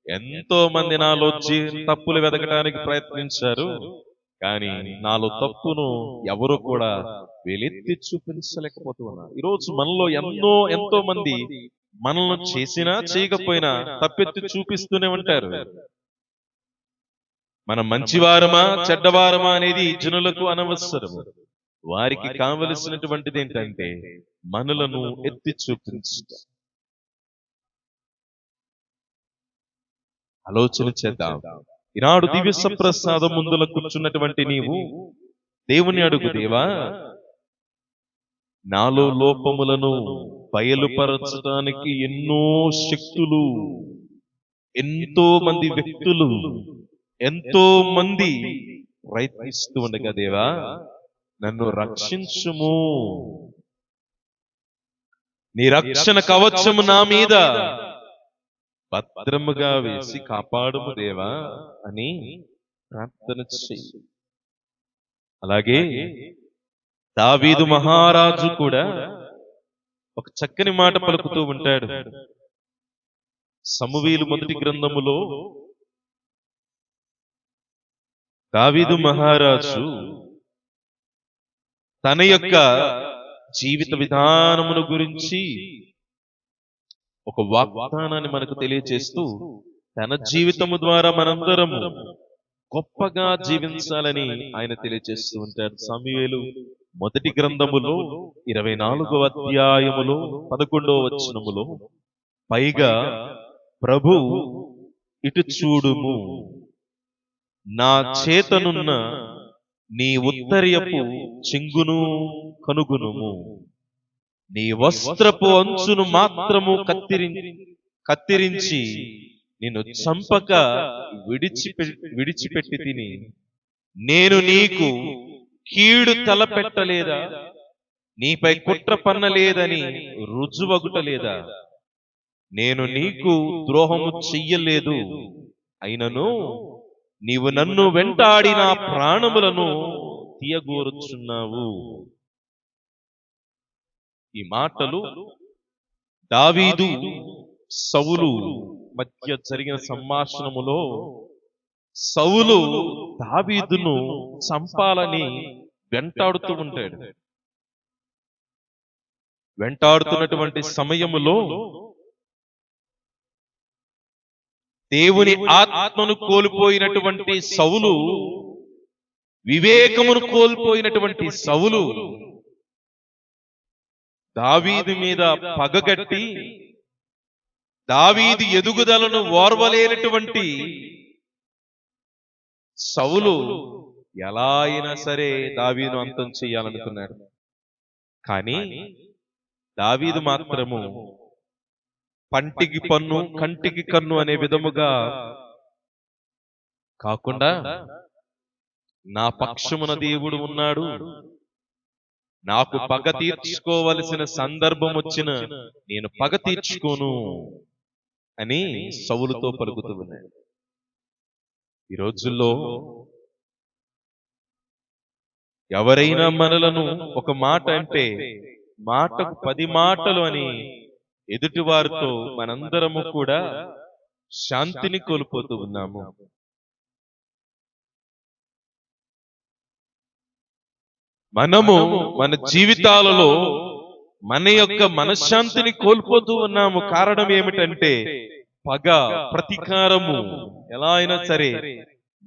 ఎంతో మంది నాలో తప్పులు వెతకడానికి ప్రయత్నించారు, కానీ నాలో తప్పును ఎవరు కూడా వెలెత్తి చూపించలేకపోతున్నారు. ఈరోజు మనలో ఎంతో మంది మనల్ని చేసినా చేయకపోయినా తప్పెత్తి చూపిస్తూనే ఉంటారు. మనం మంచివారమా చెడ్డవారమా అనేది జనులకు అనవసరం. వారికి కావలసినటువంటిది ఏంటంటే మనలను ఎత్తి చూపించడం. ఆలోచన చేద్దాం. ఈనాడు దివ్య సప్రసాదం ముందుల కూర్చున్నటువంటి నీవు దేవుని అడుగు, దేవా నాలో లోపములను బయలుపరచడానికి ఎన్నో శక్తులు, ఎంతో మంది వ్యక్తులు, ఎంతో మంది ప్రయత్నిస్తూ ఉండగా, దేవా నన్ను రక్షించుము, నీ రక్షణ కవచము నా మీద భద్రముగా వేసి కాపాడుము దేవా అని ప్రార్థన చెయ్యి. అలాగే దావీదు మహారాజు కూడా ఒక చక్కని మాట పలుకుతూ ఉంటాడు. సమూయేలు మొదటి గ్రంథములో దావీదు మహారాజు తన యొక్క జీవిత విధానమును గురించి ఒక వాగ్దానాన్ని మనకు తెలియజేస్తూ, తన జీవితము ద్వారా మనందరము గొప్పగా జీవించాలని ఆయన తెలియజేస్తూ ఉంటాడు. సమూయేలు మొదటి గ్రంథములో 24వ అధ్యాయములో 11వ వచనములో, పైగా ప్రభు ఇటు చూడుము, నా చేతనున్న నీ ఉత్తరీయపు చెంగును కనుగొనుము, నీ వస్త్రపు అంచును మాత్రము కత్తిరించి నిన్ను చంపక విడిచిపెట్టి తిని, నేను నీకు కీడు తలపెట్టలేదా, నీపై కుట్ర పన్నలేదని రుజువగుటలేదా, నేను నీకు ద్రోహము చెయ్యలేదు, అయినను నీవు నన్ను వెంటాడి నా ప్రాణములను తీయగోరుచున్నావు. ఈ మాటలు దావీదు సౌలు మధ్య జరిగిన సంభాషణములో సౌలు దావీదును చంపాలని వెంటాడుతూ ఉంటాడు. వెంటాడుతున్నటువంటి సమయములో దేవుని ఆత్మను కోల్పోయినటువంటి సౌలు, వివేకమును కోల్పోయినటువంటి సౌలు దావీదు మీద పగగట్టి, దావీదు ఎదుగుదలను ఓర్వలేనటువంటి సౌలు ఎలా అయినా సరే దావీదును అంతం చేయాలనుకున్నాడు. కానీ దావీదు మాత్రము పంటికి పన్ను కంటికి కన్ను అనే విధముగా కాకుండా, నా పక్షమున దేవుడు ఉన్నాడు, నాకు పగ తీర్చుకోవలసిన సందర్భం వచ్చిన నేను పగ తీర్చుకోను అని సౌలుతో పలుకుతూ ఉన్నాడు. ఈ రోజుల్లో ఎవరైనా మనలను ఒక మాట అంటే మాటకు 10 మాటలు అని ఎదుటి వారితో మనందరము కూడా శాంతిని కోల్పోతూ ఉన్నాము. మనము మన జీవితాలలో మన యొక్క మనశ్శాంతిని కోల్పోతూ ఉన్నాము. కారణం ఏమిటంటే పగ, ప్రతీకారము. ఎలా అయినా సరే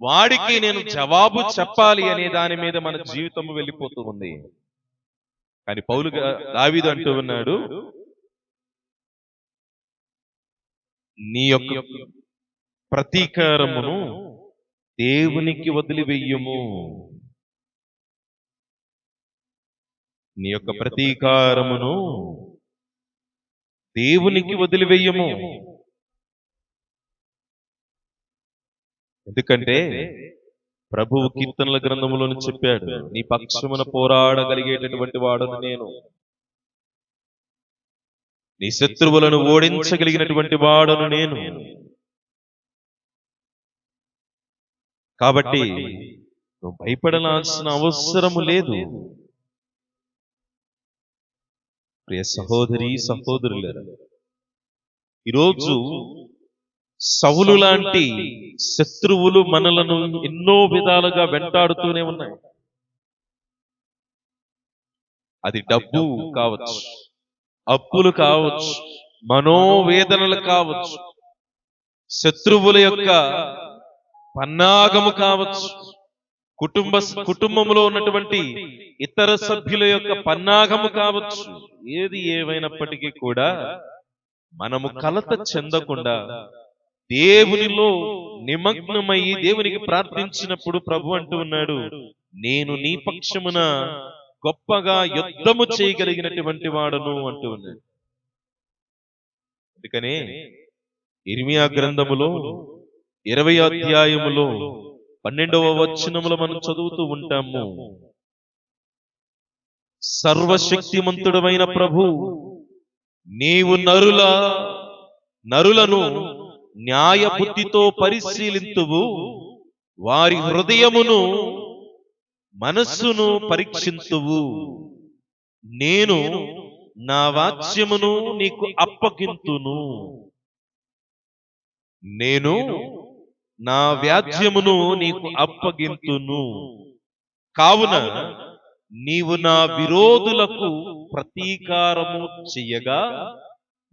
వాడికి నేను జవాబు చెప్పాలి అనే దాని మీద మన జీవితం వెళ్ళిపోతూ ఉంది. కానీ దావీదు అంటూ ఉన్నాడు, నీ యొక్క ప్రతీకారమును దేవునికి వదిలివెయ్యము. నీ యొక్క ప్రతీకారమును దేవునికి వదిలివెయ్యము. ఎందుకంటే ప్రభువు కీర్తనల గ్రంథములోని చెప్పాడు, నీ పక్షమున పోరాడగలిగేటటువంటి వాడను నేను, నీ శత్రువులను ఓడించగలిగినటువంటి వాడను నేను. కాబట్టి నువ్వు భయపడాల్సిన అవసరము లేదు. ప్రియ సహోదరి సహోదరులారా, ఈరోజు సౌలు లాంటి శత్రువులు మనలను ఎన్నో విధాలుగా వెంటాడుతూనే ఉన్నాయి. అది డబ్బు కావచ్చు, అప్పులు కావచ్చు, మనోవేదనలు కావచ్చు, శత్రువుల యొక్క పన్నాగము కావచ్చు, కుటుంబంలో ఉన్నటువంటి ఇతర సభ్యుల యొక్క పన్నాగము కావచ్చు. ఏది ఏమైనప్పటికీ కూడా మనము కలత చెందకుండా దేవునిలో నిమగ్నమయ్యి దేవునికి ప్రార్థించినప్పుడు ప్రభు అంటూ ఉన్నాడు, నేను నీ పక్షమున గొప్పగా యుద్ధము చేయగలిగినటువంటి వాడను అంటూ ఉన్నాడు. అందుకనే ఇర్మియా గ్రంథములో 20వ అధ్యాయములో 12వ వచనములో మనం చదువుతూ ఉంటాము, సర్వశక్తిమంతుడమైన ప్రభు, నీవు నరులను న్యాయ బుద్ధితో పరిశీలింతువు, వారి హృదయమును మనస్సును పరీక్షింతువు. నేను నా వాక్యమును నీకు అప్పగింతును, నేను నా వ్యాజ్యమును నీకు అప్పగింతును. కావున నీవు నా విరోధులకు ప్రతీకారము చెయ్యగా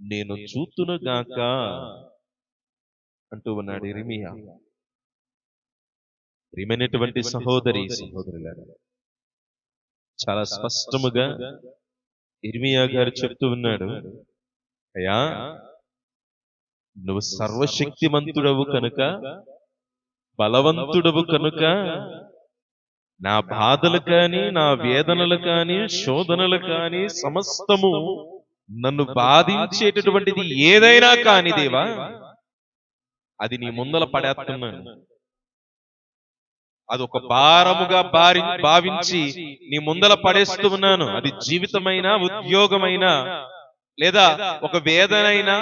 నేను చూతునుగాక అంటూ ఉన్నాడు ఇర్మియా. ప్రియమైనటువంటి సహోదరి సహోదరులారా, చాలా స్పష్టముగా ఇర్మియా గారు చెప్తూ ఉన్నాడు, అయ్యా నువ్వు సర్వశక్తిమంతుడవు కనుక, బలవంతుడవు కనుక, నా బాధలు కాని, నా వేదనలు కాని, శోధనలు కాని, సమస్తము నన్ను బాధించేటటువంటిది ఏదైనా కాని దేవా, అది నీ ముందల పడేస్తున్నాను. అది ఒక భారముగా భావించి నీ ముందల పడేస్తూ ఉన్నాను. అది జీవితమైనా, ఉద్యోగమైనా, లేదా ఒక వేదనైనా,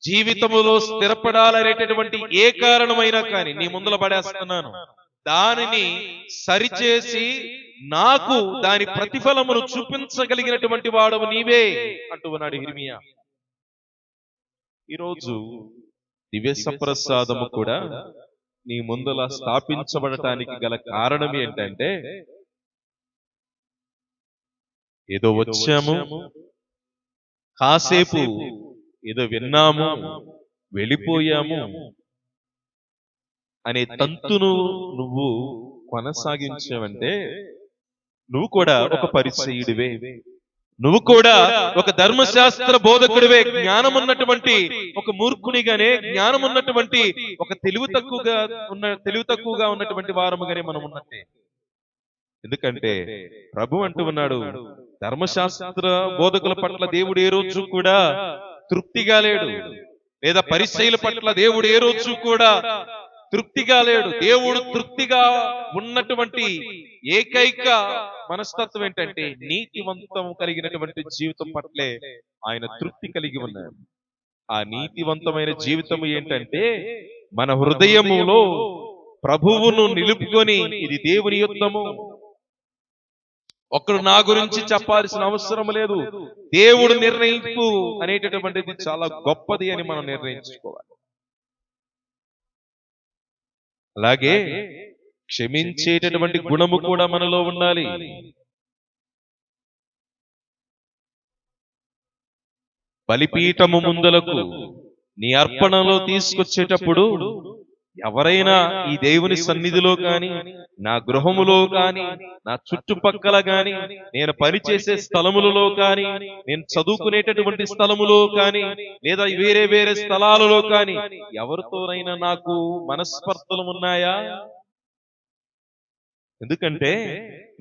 జీవితములో స్థిరపడాలనేటటువంటి ఏ కారణమైనా కానీ నీ ముందల పడేస్తున్నాను. దానిని సరిచేసి నాకు దాని ప్రతిఫలమును చూపించగలిగినటువంటి వాడవు నీవే అంటూ ఉన్నాడు ఇర్మియా. ఈరోజు దివ్య సప్రసాదము కూడా నీ ముందల స్థాపించబడటానికి గల కారణం ఏంటంటే, ఏదో వచ్చాము, కాసేపు ఏదో విన్నాము, వెళ్ళిపోయాము అనే తంతును నువ్వు కొనసాగించావంటే నువ్వు కూడా ఒక పరిచయుడివే, నువ్వు కూడా ఒక ధర్మశాస్త్ర బోధకుడివే. జ్ఞానం ఉన్నటువంటి ఒక మూర్ఖునిగానే, జ్ఞానం ఉన్నటువంటి ఒక తెలివి తక్కువగా ఉన్నటువంటి వారముగానే మనం ఉన్నట్టే. ఎందుకంటే ప్రభు అంటూ ఉన్నాడు, ధర్మశాస్త్ర బోధకుల పట్ల దేవుడు ఏ రోజు కూడా తృప్తిగా లేడు, లేదా పరిచయుల పట్ల దేవుడు ఏ రోజు కూడా తృప్తిగా లేడు. దేవుడు తృప్తిగా ఉన్నటువంటి ఏకైక మనస్తత్వం ఏంటంటే నీతివంతం కలిగినటువంటి జీవితం పట్లే ఆయన తృప్తి కలిగి ఉన్నాడు. ఆ నీతివంతమైన జీవితం ఏంటంటే మన హృదయములో ప్రభువును నిలుపుకొని, ఇది దేవుని యుద్ధము, ఒకరు నా గురించి చెప్పాల్సిన అవసరం లేదు. దేవుడు నిర్ణయింపు అనేటటువంటిది చాలా గొప్పది అని మనం నిర్ణయించుకోవాలి. అలాగే క్షమించేటటువంటి గుణము కూడా మనలో ఉండాలి. బలిపీఠము ముందలకు నీ అర్పణలో తీసుకొచ్చేటప్పుడు ఎవరైనా ఈ దేవుని సన్నిధిలో కాని, నా గృహములో కాని, నా చుట్టుపక్కల కాని, నేను పనిచేసే స్థలములలో కాని, నేను చదువుకునేటటువంటి స్థలములో కాని, లేదా వేరే వేరే స్థలాలలో కాని ఎవరితోనైనా నాకు మనస్పర్ధలు ఉన్నాయా? ఎందుకంటే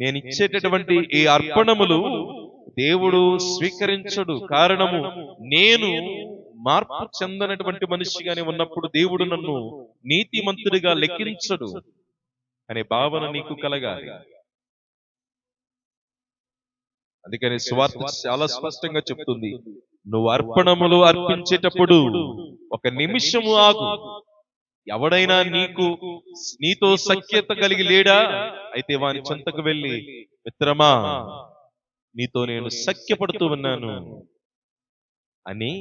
నేను ఇచ్చేటటువంటి ఈ అర్పణములు దేవుడు స్వీకరించడు. కారణము, నేను మార్పు చెందనటువంటి మనిషిగానే ఉన్నప్పుడు దేవుడు నన్ను నీతిమంతుడిగా లెక్కించడు అనే భావన నీకు కలగాలి. అందుకని సువార్త చాలా స్పష్టంగా చెప్తుంది, నువ్వు అర్పణములు అర్పించేటప్పుడు ఒక నిమిషము ఆగు. ఎవడైనా నీతో సఖ్యత కలిగి లేడా? అయితే వాని చెంతకు వెళ్ళి, మిత్రమా, నీతో నేను సఖ్యపడుతూ ఉన్నాను అని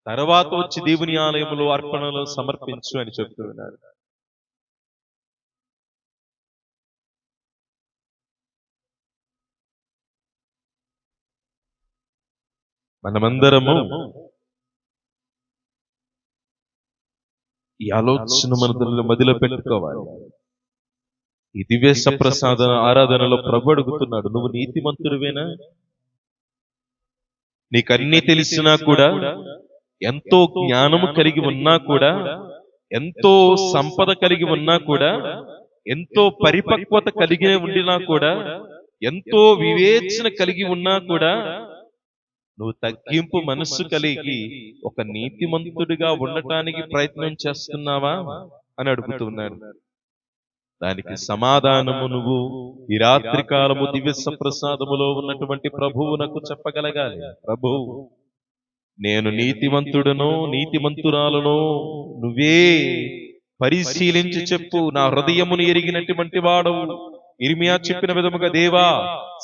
తర్వాత వచ్చి దేవుని ఆలయంలో అర్పణలు సమర్పించు అని చెప్తూ ఉన్నారు. మనమందరము ఈ ఆలోచన మన మదిలో పెట్టుకోవాలి. ఈ దివ్య సప్రసాద ఆరాధనలో ప్రభు అడుగుతున్నాడు, నువ్వు నీతిమంతుడివేనా? నీకన్నీ తెలిసినా కూడా, ఎంతో జ్ఞానము కలిగి ఉన్నా కూడా, ఎంతో సంపద కలిగి ఉన్నా కూడా, ఎంతో పరిపక్వత కలిగి ఉండినా కూడా, ఎంతో వివేచన కలిగి ఉన్నా కూడా, నువ్వు తగ్గింపు మనస్సు కలిగి ఒక నీతిమంతుడిగా ఉండటానికి ప్రయత్నం చేస్తున్నావా అని అడుగుతున్నాడు. దానికి సమాధానము నువ్వు ఈ రాత్రి కాలము దివ్య సప్రసాదములో ఉన్నటువంటి ప్రభువునకు చెప్పగలగాలి. ప్రభు, నేను నీతిమంతుడనో నీతిమంతురాలనో నువ్వే పరిశీలించి చెప్పు. నా హృదయమును ఎరిగినటువంటి వాడవు. ఇర్మియా చెప్పిన విధముగా, దేవా,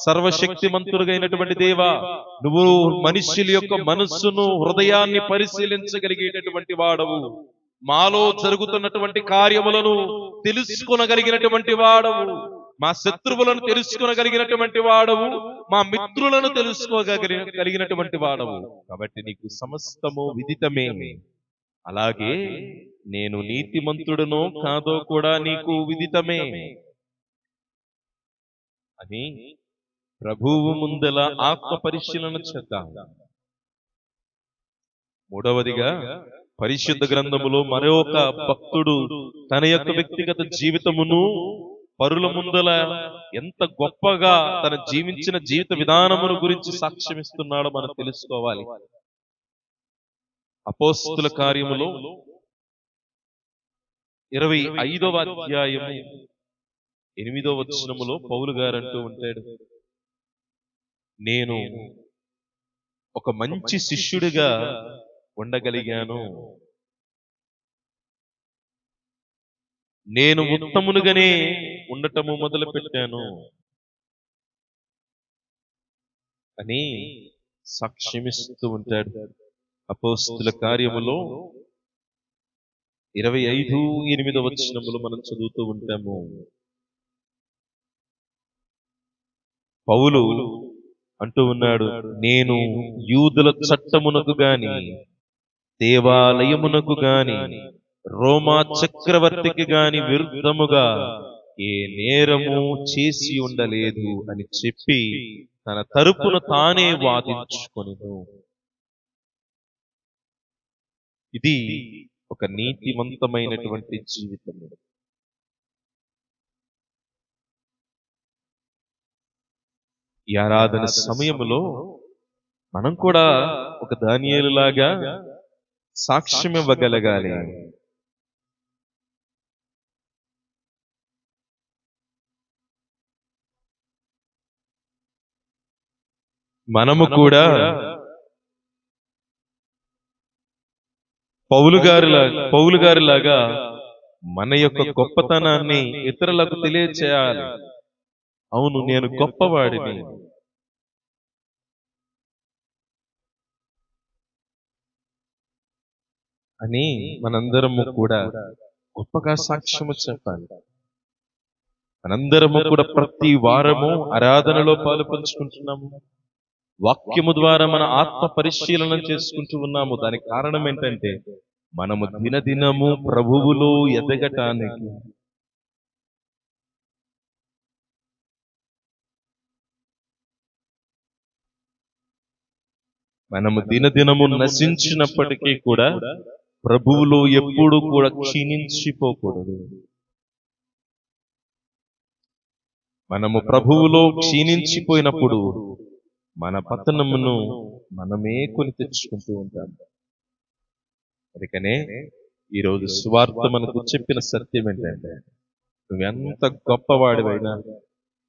సర్వశక్తిమంతుడుగైనటువంటి దేవా, నువ్వు మనుష్యుల యొక్క మనస్సును, హృదయాన్ని పరిశీలించగలిగేటటువంటి వాడవు. మాలో జరుగుతున్నటువంటి కార్యములను తెలుసుకొనగలిగినటువంటి వాడవు. మా శత్రువులను తెలుసుకోగలిగినటువంటి వాడవు. మా మిత్రులను తెలుసుకోగలిగినటువంటి వాడవు. కాబట్టి నీకు సమస్తము విదితమే. అలాగే నేను నీతిమంతుడనో కాదో కూడా నీకు విదితమే అని ప్రభువు ముందల ఆత్మ పరిశీలన చేద్దాం. మూడవదిగా, పరిశుద్ధ గ్రంథములో మరొక భక్తుడు తన యొక్క వ్యక్తిగత జీవితమును పరుల ముందల ఎంత గొప్పగా తన జీవించిన జీవిత విధానమును గురించి సాక్ష్యమిస్తున్నాడో మనం తెలుసుకోవాలి. అపోస్తుల కార్యములో 25వ అధ్యాయము 8వ వచనములో పౌలు గారు అంటూ ఉంటాడు, నేను ఒక మంచి శిష్యుడిగా ఉండగలిగాను. నేను ఉత్తమునిగానే ఉండటము మొదలు పెట్టాను అని సాక్ష్యమిస్తూ ఉంటాడు. అపోస్తుల కార్యములో 25:8 వచనములు మనం చదువుతూ ఉంటాము. పౌలు అంటూ ఉన్నాడు, నేను యూదుల చట్టమునకు గాని, దేవాలయమునకు గాని, రోమా చక్రవర్తికి గాని విరుద్ధముగా ఏ నేరము చేసి ఉండలేదు అని చెప్పి తన తరపున తానే వాదించుకొనెను. ఇది ఒక నీతివంతమైనటువంటి జీవితం. ఈ ఆరాధన సమయంలో మనం కూడా ఒక దానియేలులాగా సాక్ష్యం ఇవ్వగలగాలి. మనము కూడా పౌలు గారిలాగా మన యొక్క గొప్పతనాన్ని ఇతరులకు తెలియచేయాలి. అవును, నేను గొప్పవాడిని అని మనందరము కూడా గొప్పగా సాక్ష్యము చెప్పాలి. మనందరము కూడా ప్రతి వారము ఆరాధనలో పాలు పంచుకుంటున్నాము. వాక్యము ద్వారా మన ఆత్మ పరిశీలన చేసుకుంటూ ఉన్నాము. దానికి కారణం ఏంటంటే మనము దినదినము ప్రభువులో ఎదగటానికి. మనము దినదినము నశించినప్పటికీ కూడా ప్రభువులో ఎప్పుడూ కూడా క్షీణించిపోకూడదు. మనము ప్రభువులో క్షీణించిపోయినప్పుడు మన పతనమును మనమే కొని తెచ్చుకుంటూ ఉంటాం. అందుకనే ఈరోజు సువార్త మనకు చెప్పిన సత్యం ఏంటంటే, నువ్వెంత గొప్పవాడివైనా,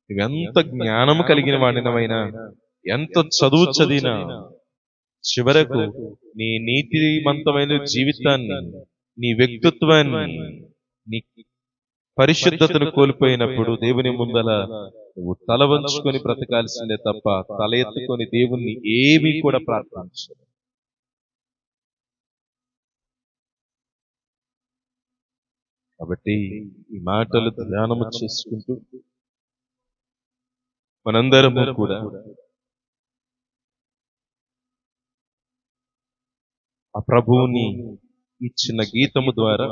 నువ్వెంత జ్ఞానము కలిగిన వాడినవైనా, ఎంత చదువు చదివినా, చివరకు నీ నీతిమంతమైన జీవితాన్ని, నీ వ్యక్తిత్వాన్ని, నీ పరిశుద్ధతను కోల్పోయినప్పుడు దేవుని ముందల నువ్వు తల వంచుకొని బ్రతకాల్సిందే తప్ప తల ఎత్తుకొని దేవుణ్ణి ఏమీ కూడా ప్రార్థించదు. కాబట్టి ఈ మాటలు ధ్యానము చేసుకుంటూ మనందరము కూడా ఆ ప్రభువుని ఇచ్చిన గీతము ద్వారా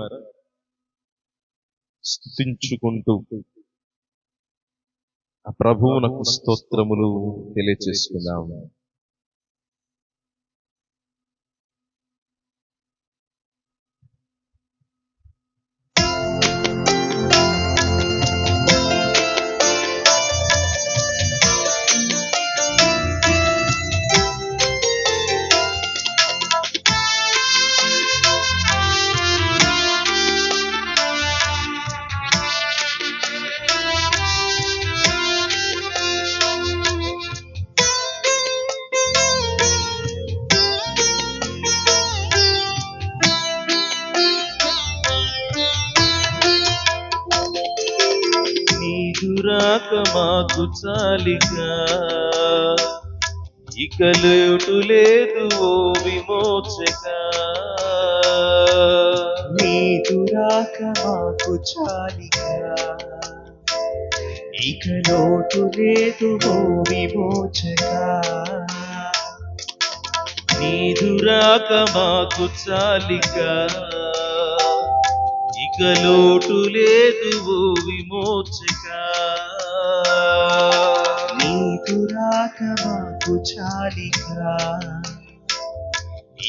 స్తుతించుకుంటూ ఆ ప్రభువునకు స్తోత్రములు తెలియచేసుకుందాం. నీదురాక మాకు చాలిగా, ఇక లోటు లేదు ఓ విమోచక. నీదురాక మాకు చాలిగా, ఇక లోటు లేదు ఓ విమోచక. నీదురాక మాకు చాలిగా, ఇక లోటు లేదు ఓ విమోచక. నీదురాక మాకు చాలిగా,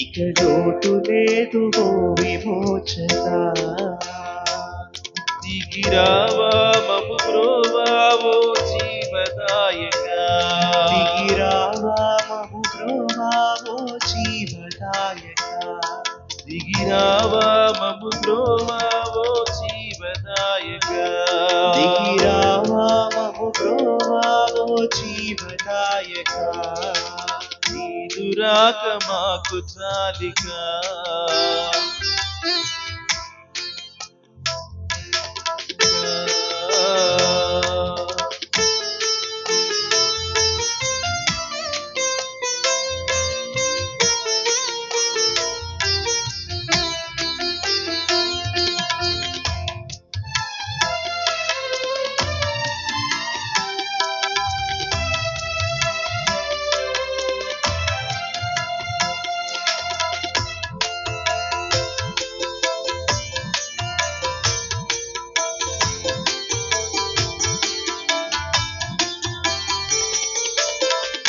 ఇక లోటు లేదు ఓ విమోచక. దిగిరావా మము బ్రోవావో జీవదాయక. దిగిరావా మము బ్రోవావో జీవదాయక. దిగిరావా మము బ్రోవావో జీవదాయక. దిగిరావా మము బ్రోవావో జీవదాయక. నీదురాక మాకు చాలిగా,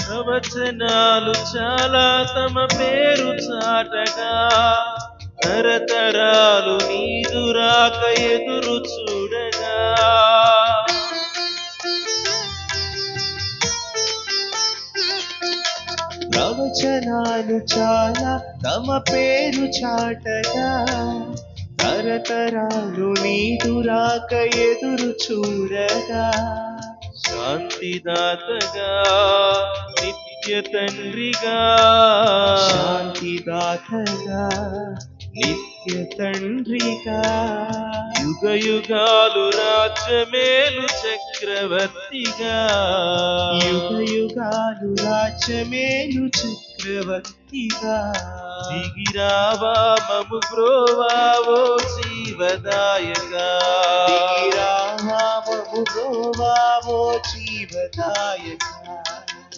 ప్రవచనాలు చాలా తమ పేరు చాటగా, తరతరాలు నీదు రాక ఎదురు చూడగా. ప్రవచనాలు చాలా తమ పేరు చాటగా, తరతరాలు నీదు రాక ఎదురు చూడగా. శాంతిదాతగా నిత్య తండ్రిగా, శాంతిదాతగా నిత్య తండ్రిగా, యుగ యుగాలు రాజ్యమేలు చక్ర చక్రవర్తిగా యుగ యుగాలు రాజ్యమేలు చక్రవర్తిగా దిగిరావా మము బ్రోవావో జీవదాయగా దిగిరామము బ్రోవావో జీవదాయకా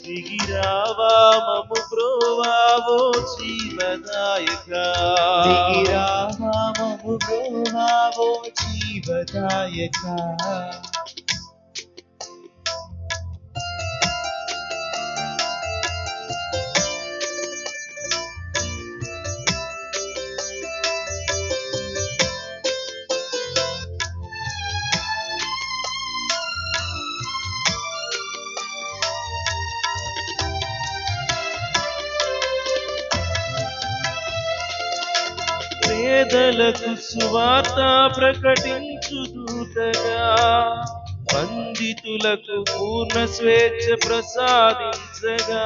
దిగిరావా మము బ్రోవావో జీవదాయగా దిగిరామము బ్రోవావో జీవదాయకా పేదలకు సువార్త ప్రకటించు దూతగా బంధితులకు పూర్ణ స్వేచ్ఛ ప్రసాదించగా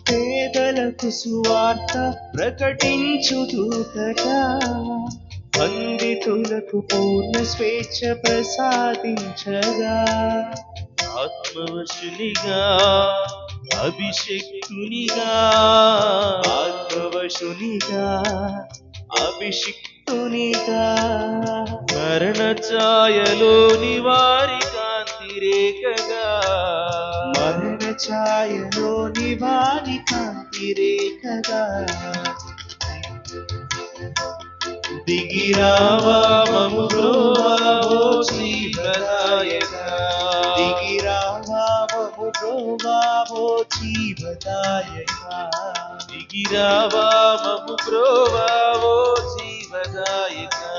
పేదలకు సువార్త ప్రకటించు దూతగా బంధితులకు పూర్ణ స్వేచ్ఛ ప్రసాదించగా ఆత్మవశునిగా అభిషేక్తునిగా ఆత్మవశునిగా అభిషిక్తునిగా మరణ ఛాయలోని వారి కాంతి రేఖగా మరణ ఛాయలోని వారి కాంతి రేఖగా దిగిరావా మము బ్రోవావో జీవదాయగా దిగిరామము బ్రోవావో జీవదాయకా దిగిరావా మము బ్రోవావో జీవదాయగా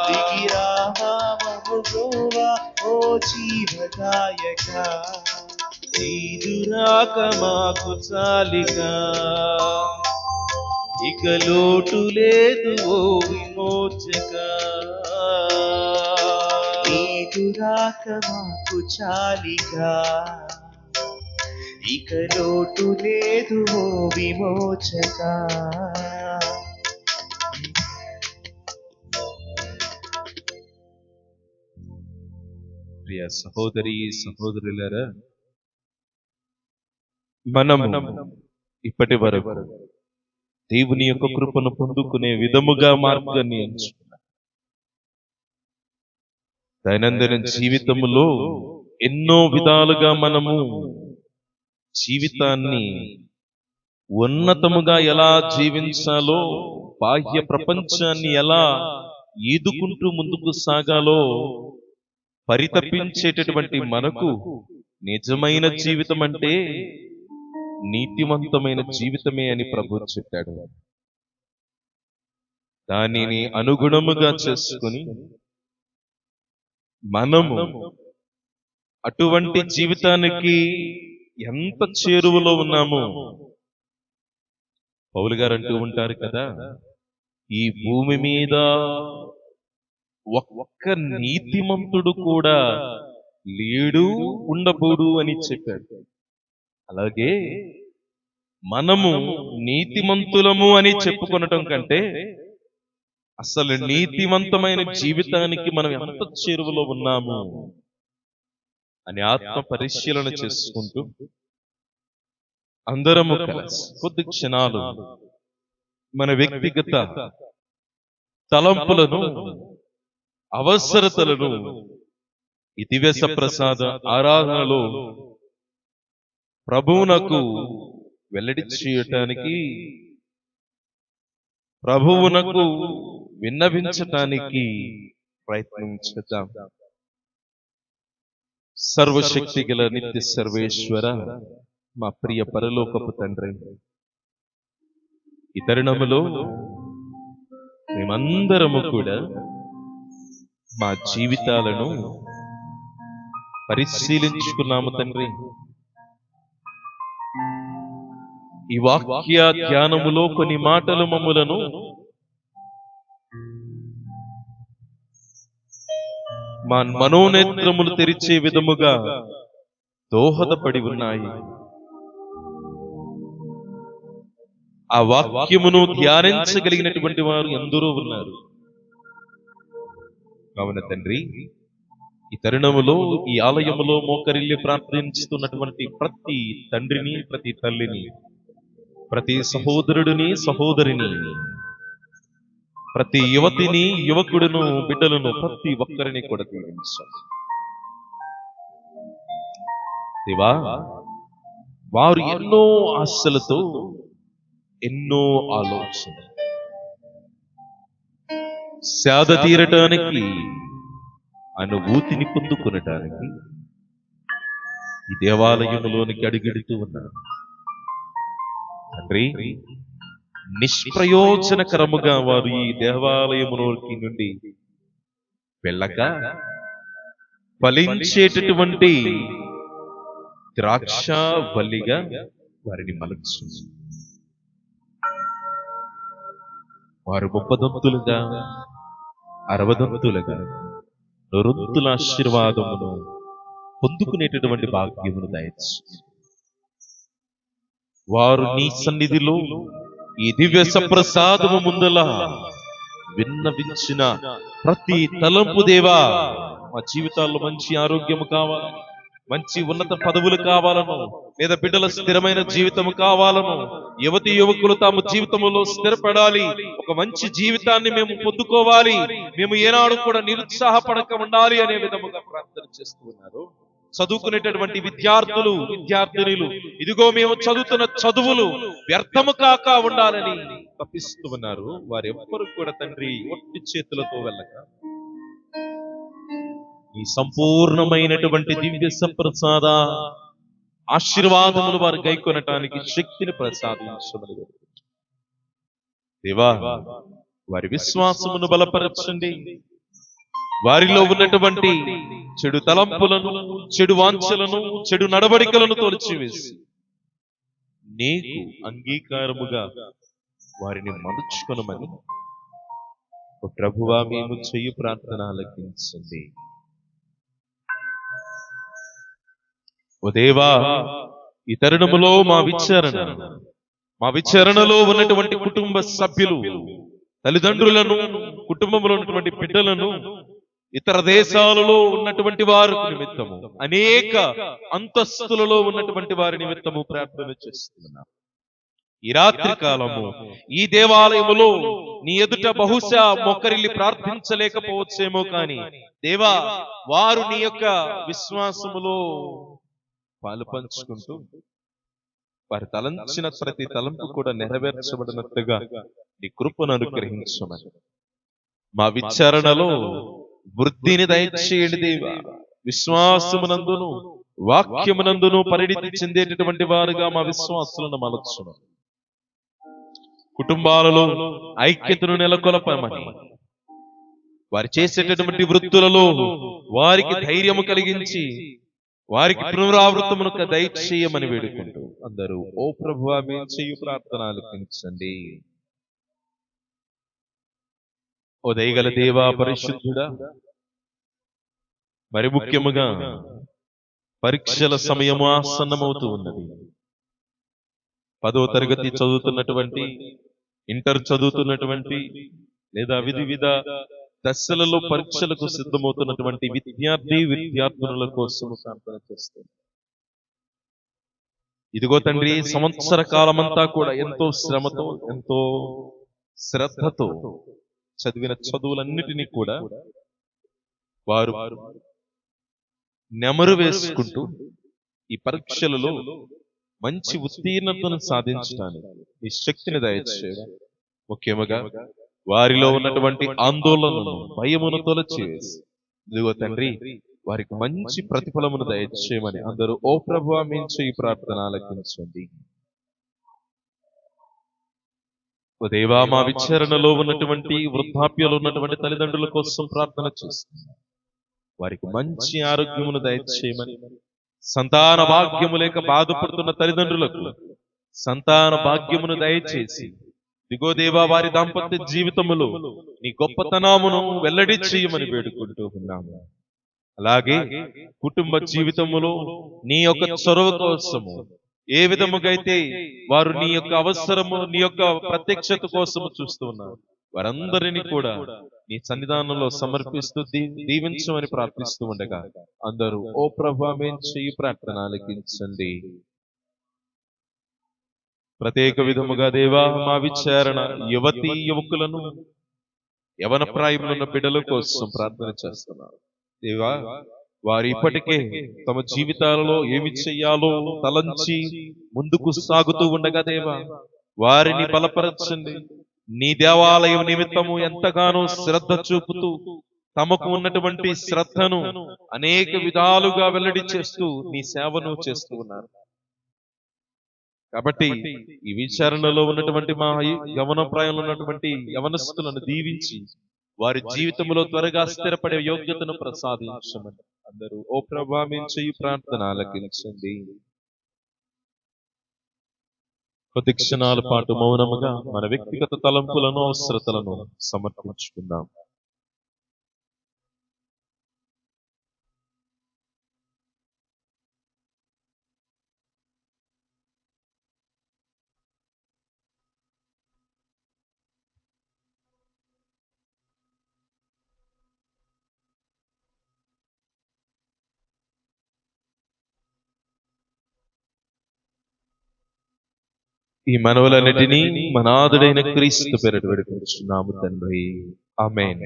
దిగిరామము బ్రోవావో జీవదాయకా నీదురాక మాకు చాలిగా ఇక లోటు లేదు ఓ విమోచక నీదురాక మాకు చాలిగా ఇక లోటు లేదు ఓ విమోచకా ప్రియ సహోదరి సహోదరులారా, మనము ఇప్పటి వరకు దేవుని యొక్క కృపను పొందుకునే విధముగా మార్గాన్ని ఎంచుకున్నాం. దైనందిన జీవితములో ఎన్నో విధాలుగా మనము జీవితాన్ని ఉన్నతముగా ఎలా జీవించాలో, బాహ్య ప్రపంచాన్ని ఎలా ఈదుకుంటూ ముందుకు సాగాలో పరితపించేటటువంటి మనకు నిజమైన జీవితం అంటే నీతివంతమైన జీవితమే అని ప్రభు చెప్పాడు. దానిని అనుగుణముగా చేసుకుని మనము అటువంటి జీవితానికి ఎంత చేరువలో ఉన్నామో పౌలు గారు అంటూ ఉంటారు కదా, ఈ భూమి మీద ఒక్క నీతిమంతుడు కూడా లేడు, ఉండబోడు అని చెప్పాడు. అలాగే మనము నీతిమంతులము అని చెప్పుకొనటం కంటే అసలు నీతివంతమైన జీవితానికి మనం ఎంత చేరువలో ఉన్నాము అని ఆత్మ పరిశీలన చేసుకుంటూ అందరము కలిసి కొద్ది క్షణాలు మన వ్యక్తిగత తలంపులను, అవసరతలను ఈ దివ్య ప్రసాద ఆరాధనలో ప్రభువునకు వెల్లడి చేయటానికి, ప్రభువునకు విన్నవించటానికి ప్రయత్నించుదాం. సర్వశక్తి గల నిత్య సర్వేశ్వర, మా ప్రియ పరలోకపు తండ్రి, ఈ తరుణములో మేమందరము కూడా మా జీవితాలను పరిశీలించుకున్నాము తండ్రి. ఈ వాక్య ధ్యానములో కొన్ని మాటలు మమ్ములను మా మనోనేత్రములు తెరిచే విధముగా దోహదపడి ఉన్నాయి. ఆ వాక్యమును ధ్యానించగలిగినటువంటి వారు ఎందరో ఉన్నారు. కావున తండ్రి, ఈ తరుణములో ఈ ఆలయములో మోకరిల్లి ప్రార్థిస్తున్నటువంటి ప్రతి తండ్రిని, ప్రతి తల్లిని, ప్రతి సహోదరుడిని, సహోదరిని, ప్రతి యువతిని, యువకుడును, బిడ్డలను ప్రతి ఒక్కరిని కూడా దీవించండి దేవా. వారు ఎన్నో ఆశలతో, ఎన్నో ఆలోచన సేద తీరటానికి, అనుభూతిని పొందుకునటానికి ఈ దేవాలయములోనికి అడుగెడుతూ ఉన్నారు తండ్రి. నిష్ప్రయోజనకరముగా వారు ఈ దేవాలయములోకి నుండి వెళ్ళక ఫలించేటటువంటి ద్రాక్ష వల్లిగా వారిని మలచు. వారు 30 60 నొరొంతుల ఆశీర్వాదమును పొందుకునేటటువంటి భాగ్యమును దయచు. వారు నీ సన్నిధిలో ఈ దివ్య సప్రసాదము ముందల విన్నవించిన ప్రతి తలంపు దేవా, మా జీవితాల్లో మంచి ఆరోగ్యము కావాలని, మంచి ఉన్నత పదవులు కావాలను, లేదా బిడ్డల స్థిరమైన జీవితము కావాలను, యువతి యువకులు తాము జీవితంలో స్థిరపడాలి, ఒక మంచి జీవితాన్ని మేము పొందుకోవాలి, మేము ఏనాడు కూడా నిరుత్సాహపడక ఉండాలి అనే విధముగా ప్రార్థన చేస్తూ ఉన్నారు. చదువుకునేటటువంటి విద్యార్థులు, విద్యార్థినులు, ఇదిగో మేము చదువుతున్న చదువులు వ్యర్థము కాక ఉండాలని తప్పిస్తూ ఉన్నారు. వారెవ్వరూ కూడా తండ్రి ఒట్టి చేతులతో వెళ్ళక ఈ సంపూర్ణమైనటువంటి దివ్య సంప్రసాద ఆశీర్వాదములు వారు గైకొనటానికి శక్తిని ప్రసాదించమని దేవా, వారి విశ్వాసమును బలపరచండి. వారిలో ఉన్నటువంటి చెడు తలంపులను, చెడు వాంఛలను, చెడు నడవడికలను తొలచివేసి నీకు అంగీకారముగా వారిని మలుచుకొనమని ప్రభువా మేము చెయ్యి ప్రార్థన ఆలకించండి. ఓ దేవా, ఈ తరుణములో మా విచారణలో ఉన్నటువంటి కుటుంబ సభ్యులు, తల్లిదండ్రులను, కుటుంబంలో ఉన్నటువంటి బిడ్డలను, ఇతర దేశాలలో ఉన్నటువంటి వారి నిమిత్తము, అనేక అంతస్తులలో ఉన్నటువంటి వారి నిమిత్తము ప్రార్థన చేస్తున్నాం. ఈ రాత్రి కాలము ఈ దేవాలయములో నీ ఎదుట బహుశా మొక్కరిల్లి ప్రార్థించలేకపోవచ్చేమో, కానీ దేవా, వారు నీ యొక్క విశ్వాసములో పాలు పంచుకుంటూ వారి తలంచిన ప్రతి తలంపు కూడా నెరవేర్చబడినట్లుగా నీ కృపను అనుగ్రహించమని, మా విచారణలో వృద్ధిని దయచేయండి దేవా. విశ్వాసమునందును వాక్యమునందును పరిణితి చెందేటటువంటి వారుగా మా విశ్వాసులను మలచును. కుటుంబాలలో ఐక్యతను నెలకొల్పమని, వారు చేసేటటువంటి వృత్తులలో వారికి ధైర్యము కలిగించి వారికి పునరావృతమును దయచేయమని వేడుకుంటూ అందరూ ఓ ప్రభువా మేము చేయు ప్రార్థన ఆలకించండి. ఓ దయగల దేవా, పరిశుద్ధుడా, మరి ముఖ్యముగా పరీక్షల సమయము ఆసన్నమవుతూ ఉన్నది. 10వ తరగతి చదువుతున్నటువంటి, ఇంటర్ చదువుతున్నటువంటి, లేదా వివిధ దశలలో పరీక్షలకు సిద్ధమవుతున్నటువంటి విద్యార్థుల కోసం ప్రార్థన చేస్తాం. ఇదిగో తండ్రి, సంవత్సర కాలమంతా కూడా ఎంతో శ్రమతో, ఎంతో శ్రద్ధతో చదివిన చదువులన్నిటినీ కూడా వారు నెమరు వేసుకుంటూ ఈ పరీక్షలలో మంచి ఉత్తీర్ణతను సాధించడానికి ఈ శక్తిని దయచేయడం, ముఖ్యముగా వారిలో ఉన్నటువంటి ఆందోళనను, భయమును తొలచివేసి ఇదిగో తండ్రి వారికి మంచి ప్రతిఫలమును దయచేయమని అందరూ ఓ ప్రభువా మేము చేయి ప్రార్థన ఆలకించండి. ఓ దేవా, మా విచారణలో ఉన్నటువంటి వృద్ధాప్యంలో ఉన్నటువంటి తల్లిదండ్రుల కోసం ప్రార్థన చేస్తున్నాం. వారికి మంచి ఆరోగ్యమును దయచేయమని, సంతాన భాగ్యము లేక బాధపడుతున్న తల్లిదండ్రులకు సంతాన భాగ్యమును దయచేసి దిగో దేవా వారి దాంపత్య జీవితములో నీ గొప్పతనమును వెల్లడి చేయమని వేడుకుంటూ ఉన్నాము. అలాగే కుటుంబ జీవితములో నీ యొక్క చొరవ కోసము ఏ విధముగా అయితే వారు నీ యొక్క అవసరము, నీ యొక్క ప్రత్యక్షత కోసము చూస్తూ ఉన్నారు, వారందరినీ కూడా నీ సన్నిధానంలో సమర్పిస్తూ దీవించమని ప్రార్థిస్తూ ఉండగా అందరూ ఓ ప్రభా మేం చెయ్యి ప్రార్థన ఆలకించండి. ప్రత్యేక విధముగా దేవా మా విచారణ యువతీ యువకులను, యవన ప్రాయంలో ఉన్న బిడ్డల కోసం ప్రార్థన చేస్తున్నారు దేవా. వారు ఇప్పటికే తమ జీవితాలలో ఏమి చెయ్యాలో తలంచి ముందుకు సాగుతూ ఉండగా దేవా, వారిని బలపరచండి. నీ దేవాలయం నిమిత్తము ఎంతగానో శ్రద్ధ చూపుతూ తమకు ఉన్నటువంటి శ్రద్ధను అనేక విధాలుగా వెల్లడి చేస్తూ నీ సేవను చేస్తూ ఉన్నారు. కాబట్టి ఈ విచారణలో ఉన్నటువంటి మా యవన ప్రాయంలో ఉన్నటువంటి యవనస్తులను దీవించి వారి జీవితంలో త్వరగా స్థిరపడే యోగ్యతను ప్రసాదించమని అందరూ ఓ ప్రభా మేము చెయ్యి ప్రార్థన ఆలకించండి. కొద్ది క్షణాల పాటు మౌనముగా మన వ్యక్తిగత తలంపులను, అవసరతలను సమర్పించుకుందాం. ఈ మనవులన్నిటినీ మనాథుడైన క్రీస్తు పేరిట వేడుకొనుచున్నాము తండ్రి, ఆమేన్.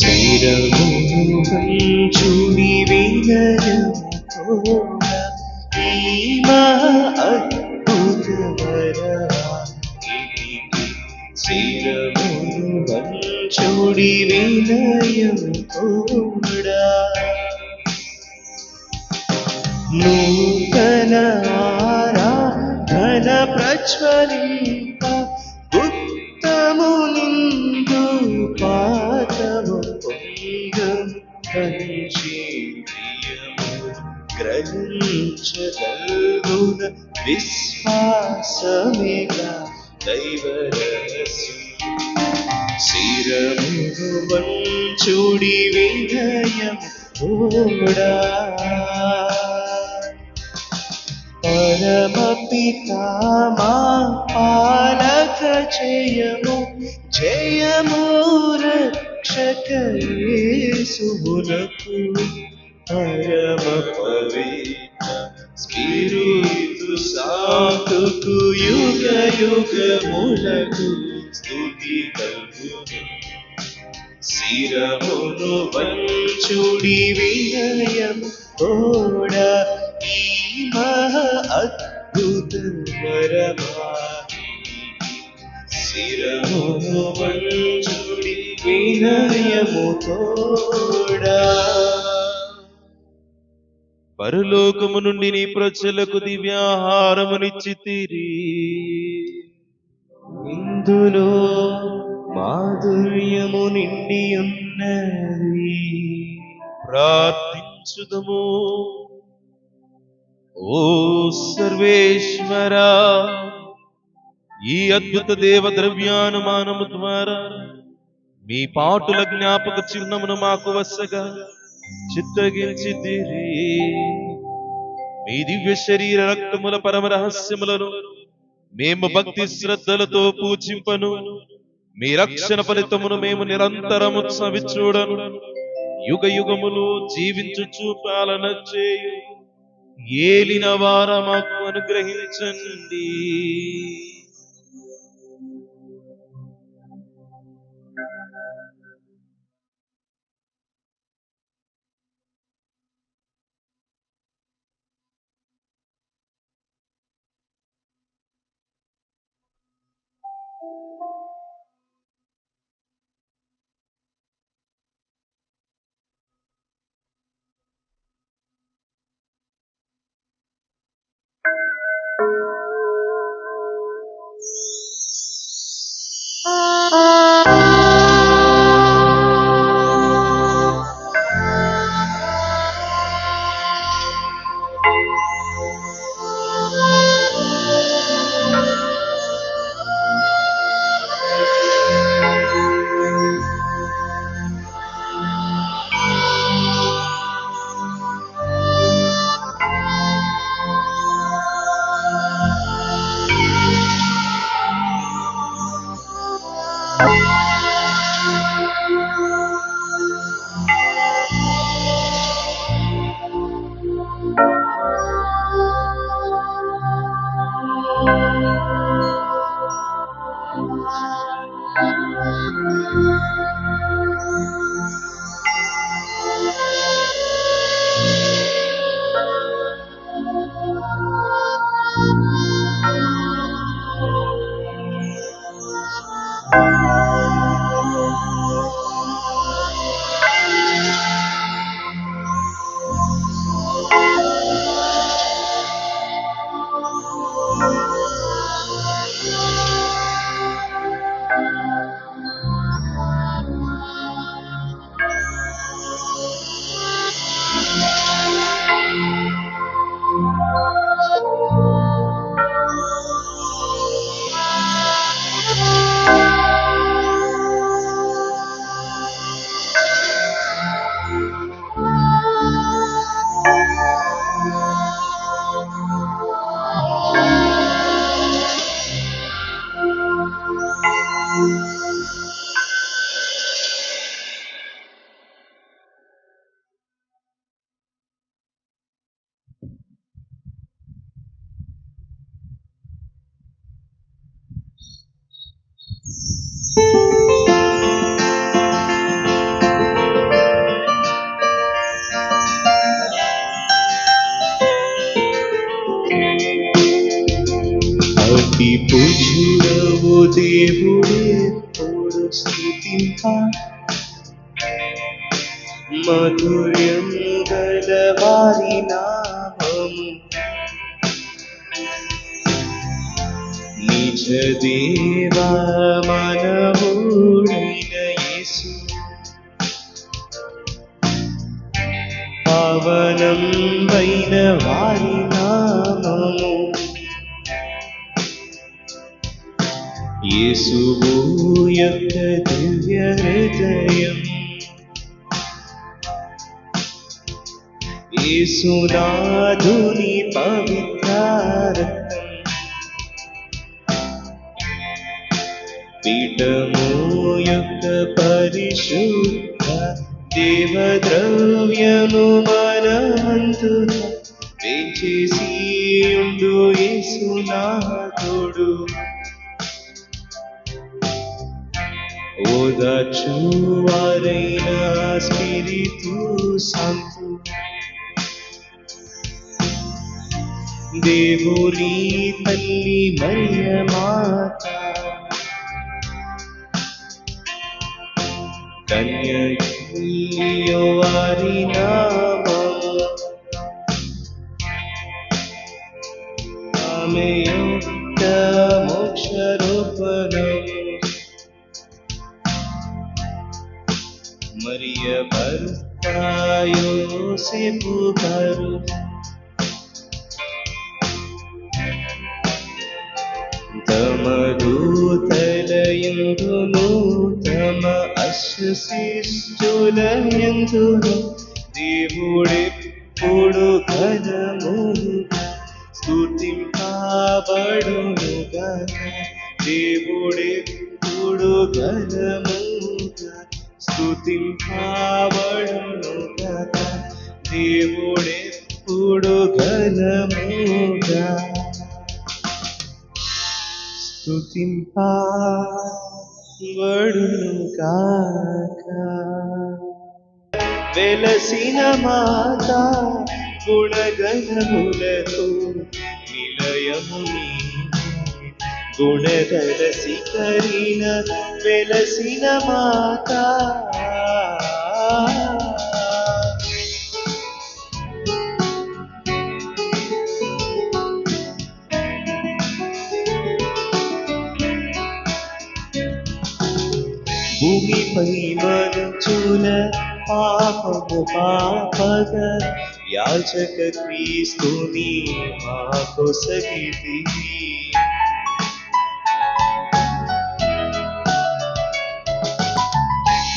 శిరమును వంచుడి వినయముతో ఈ మహా అద్భుత వరానికి. శిరమును వంచుడి వినయముతోడా నూతన ఆరాధన ప్రజ్వలింప ఉత్తము నిందు పాతము పొంగం పంచి ప్రియము గ్రహించగల్గున విశ్వాసమేగా దైవ రహస్యం. శిరమును వంచుడి వినయము తోడా పరమ పితా మా పాలక జయము జయము రక్షక యేసువునకు పరమ పవిత్ర స్పిరితు సాంతుకు యుగ యుగములకు స్తుతి కలుగును. శిరమును వంచుడి వినయము తోడా ఈ మహా అద్భుత వరమానికి. శిరమును వంచుడి వినయము తోడా. పరలోకము నుండి నీ ప్రజలకు దివ్యాహారమునిచ్చితిరి, ఇందులో మాధుర్యము నిండి ఉన్నది. ప్రార్థించుదము. ఓ సర్వేశ్వరా, ఈ అద్భుత దేవ ద్రవ్యానుమానము ద్వారా మీ పాటుల జ్ఞాపక చిహ్నమును మాకు వసగా చిత్తగించితిరి. మీ దివ్య శరీర రక్తముల పరమ రహస్యములను మేము భక్తి శ్రద్ధలతో పూజింపను. మీ రక్షణ ఫలితమును మేము నిరంతరము చవిచూడను. యుగ యుగములు జీవించుచు పాలన చేయు ఏలిన వార మాకు అనుగ్రహించండి. అతి పూజుడవు దేవుడెప్పుడు స్తుతింప మధుర్యం గల వారి నామము నిజ దేవా మనవుడైన యేసు పావనం వైన వారి నామము యేసువు యొక్క దివ్య హృదయం యేసునాథుని పవిత్ర రక్తం పీఠము యొక్క పరిశుద్ధ దేవద్రవ్యము మనమంతున వేంచేసి ఉండు యేసునాథుడు ఓదార్చువారైన స్పిరితు సంతు దేవుని తల్లి మరియ మాత కన్యకయో వారి నామము ఆమె యొక్క మోక్ష రూపణము మరియ భర్త యోసేపు గారు తమ దూతలయందును తమ అశిష్టులయందును దేవుడెప్పుడు ఘనముగా స్తుతింపబడునుగా దేవుడెప్పుడు ఘనముగా స్తుతింపబడునుగా దేవుడెప్పుడు ఘనముగా స్తుతింపబడునుగాక. వెలసిన మాత గుణగణములతో నిలయము గుణగణ శిఖరిన వెలసిన మాత భూమిపై మనుచుల పాపము పాపగా యాచక క్రీస్తుని మాకొసగితివి.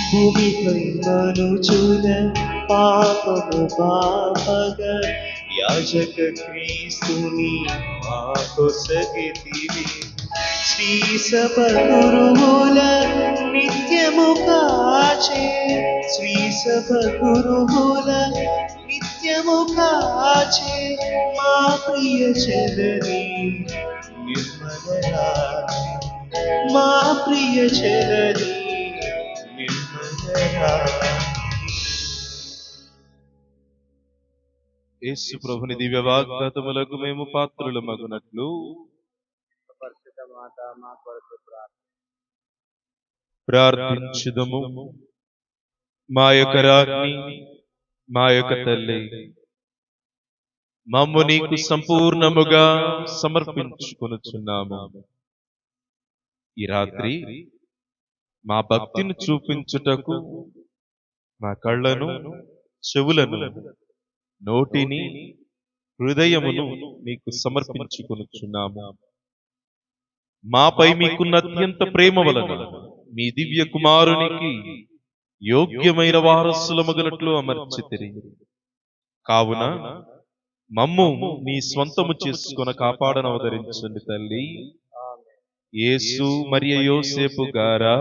భూమిపై మనుచుల పాపము పాపగా యాచక క్రీస్తుని మాకొసగితివి. శ్రీ సభ గురువుల నిత్యము కాచే శ్రీ సభ గురువుల నిత్యము కాచే మా ప్రియ చలని నిర్మల మా ప్రియ చలని యేసు ప్రభుని దివ్య వాగ్దాతములకు మేము పాత్రులు మగునట్లు పరిశుద్ధ మాత మా కొరకు ప్రార్థించుదము. మా యొక్క రాజ్ఞి, మా యొక్క తల్లి, మమ్ము నీకు సంపూర్ణముగా సమర్పించుకొనుచున్నాము. ఈ రాత్రి మా భక్తిని చూపించుటకు మా కళ్ళను, చెవులను, నోటిని, హృదయమును నీకు సమర్పించుకొనుచున్నాము. మాపై మీకున్న అత్యంత ప్రేమ వలన మీ దివ్య కుమారునికి యోగ్యమైన వారసులమగునట్లు అమర్చితిరి. కావున మమ్ము మీ స్వంతము చేసుకొన కాపాడనవతరించండి తల్లి. యేసు మరియ యోసేపు గారా,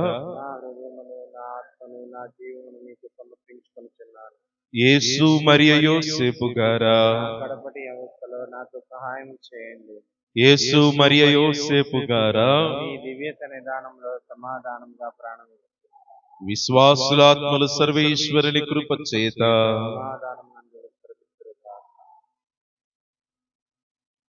యేసు మరియ యోసేపు గారా, కడపటి అవస్థలో నాకు సహాయం చేయండి. యేసు మరియ యోసేపు గారా, మీ దివ్య సన్నిధానంలో సమాధానంగా ప్రాణం విశ్వాసులాత్మలు సర్వేశ్వరుని కృప చేత సమాధానం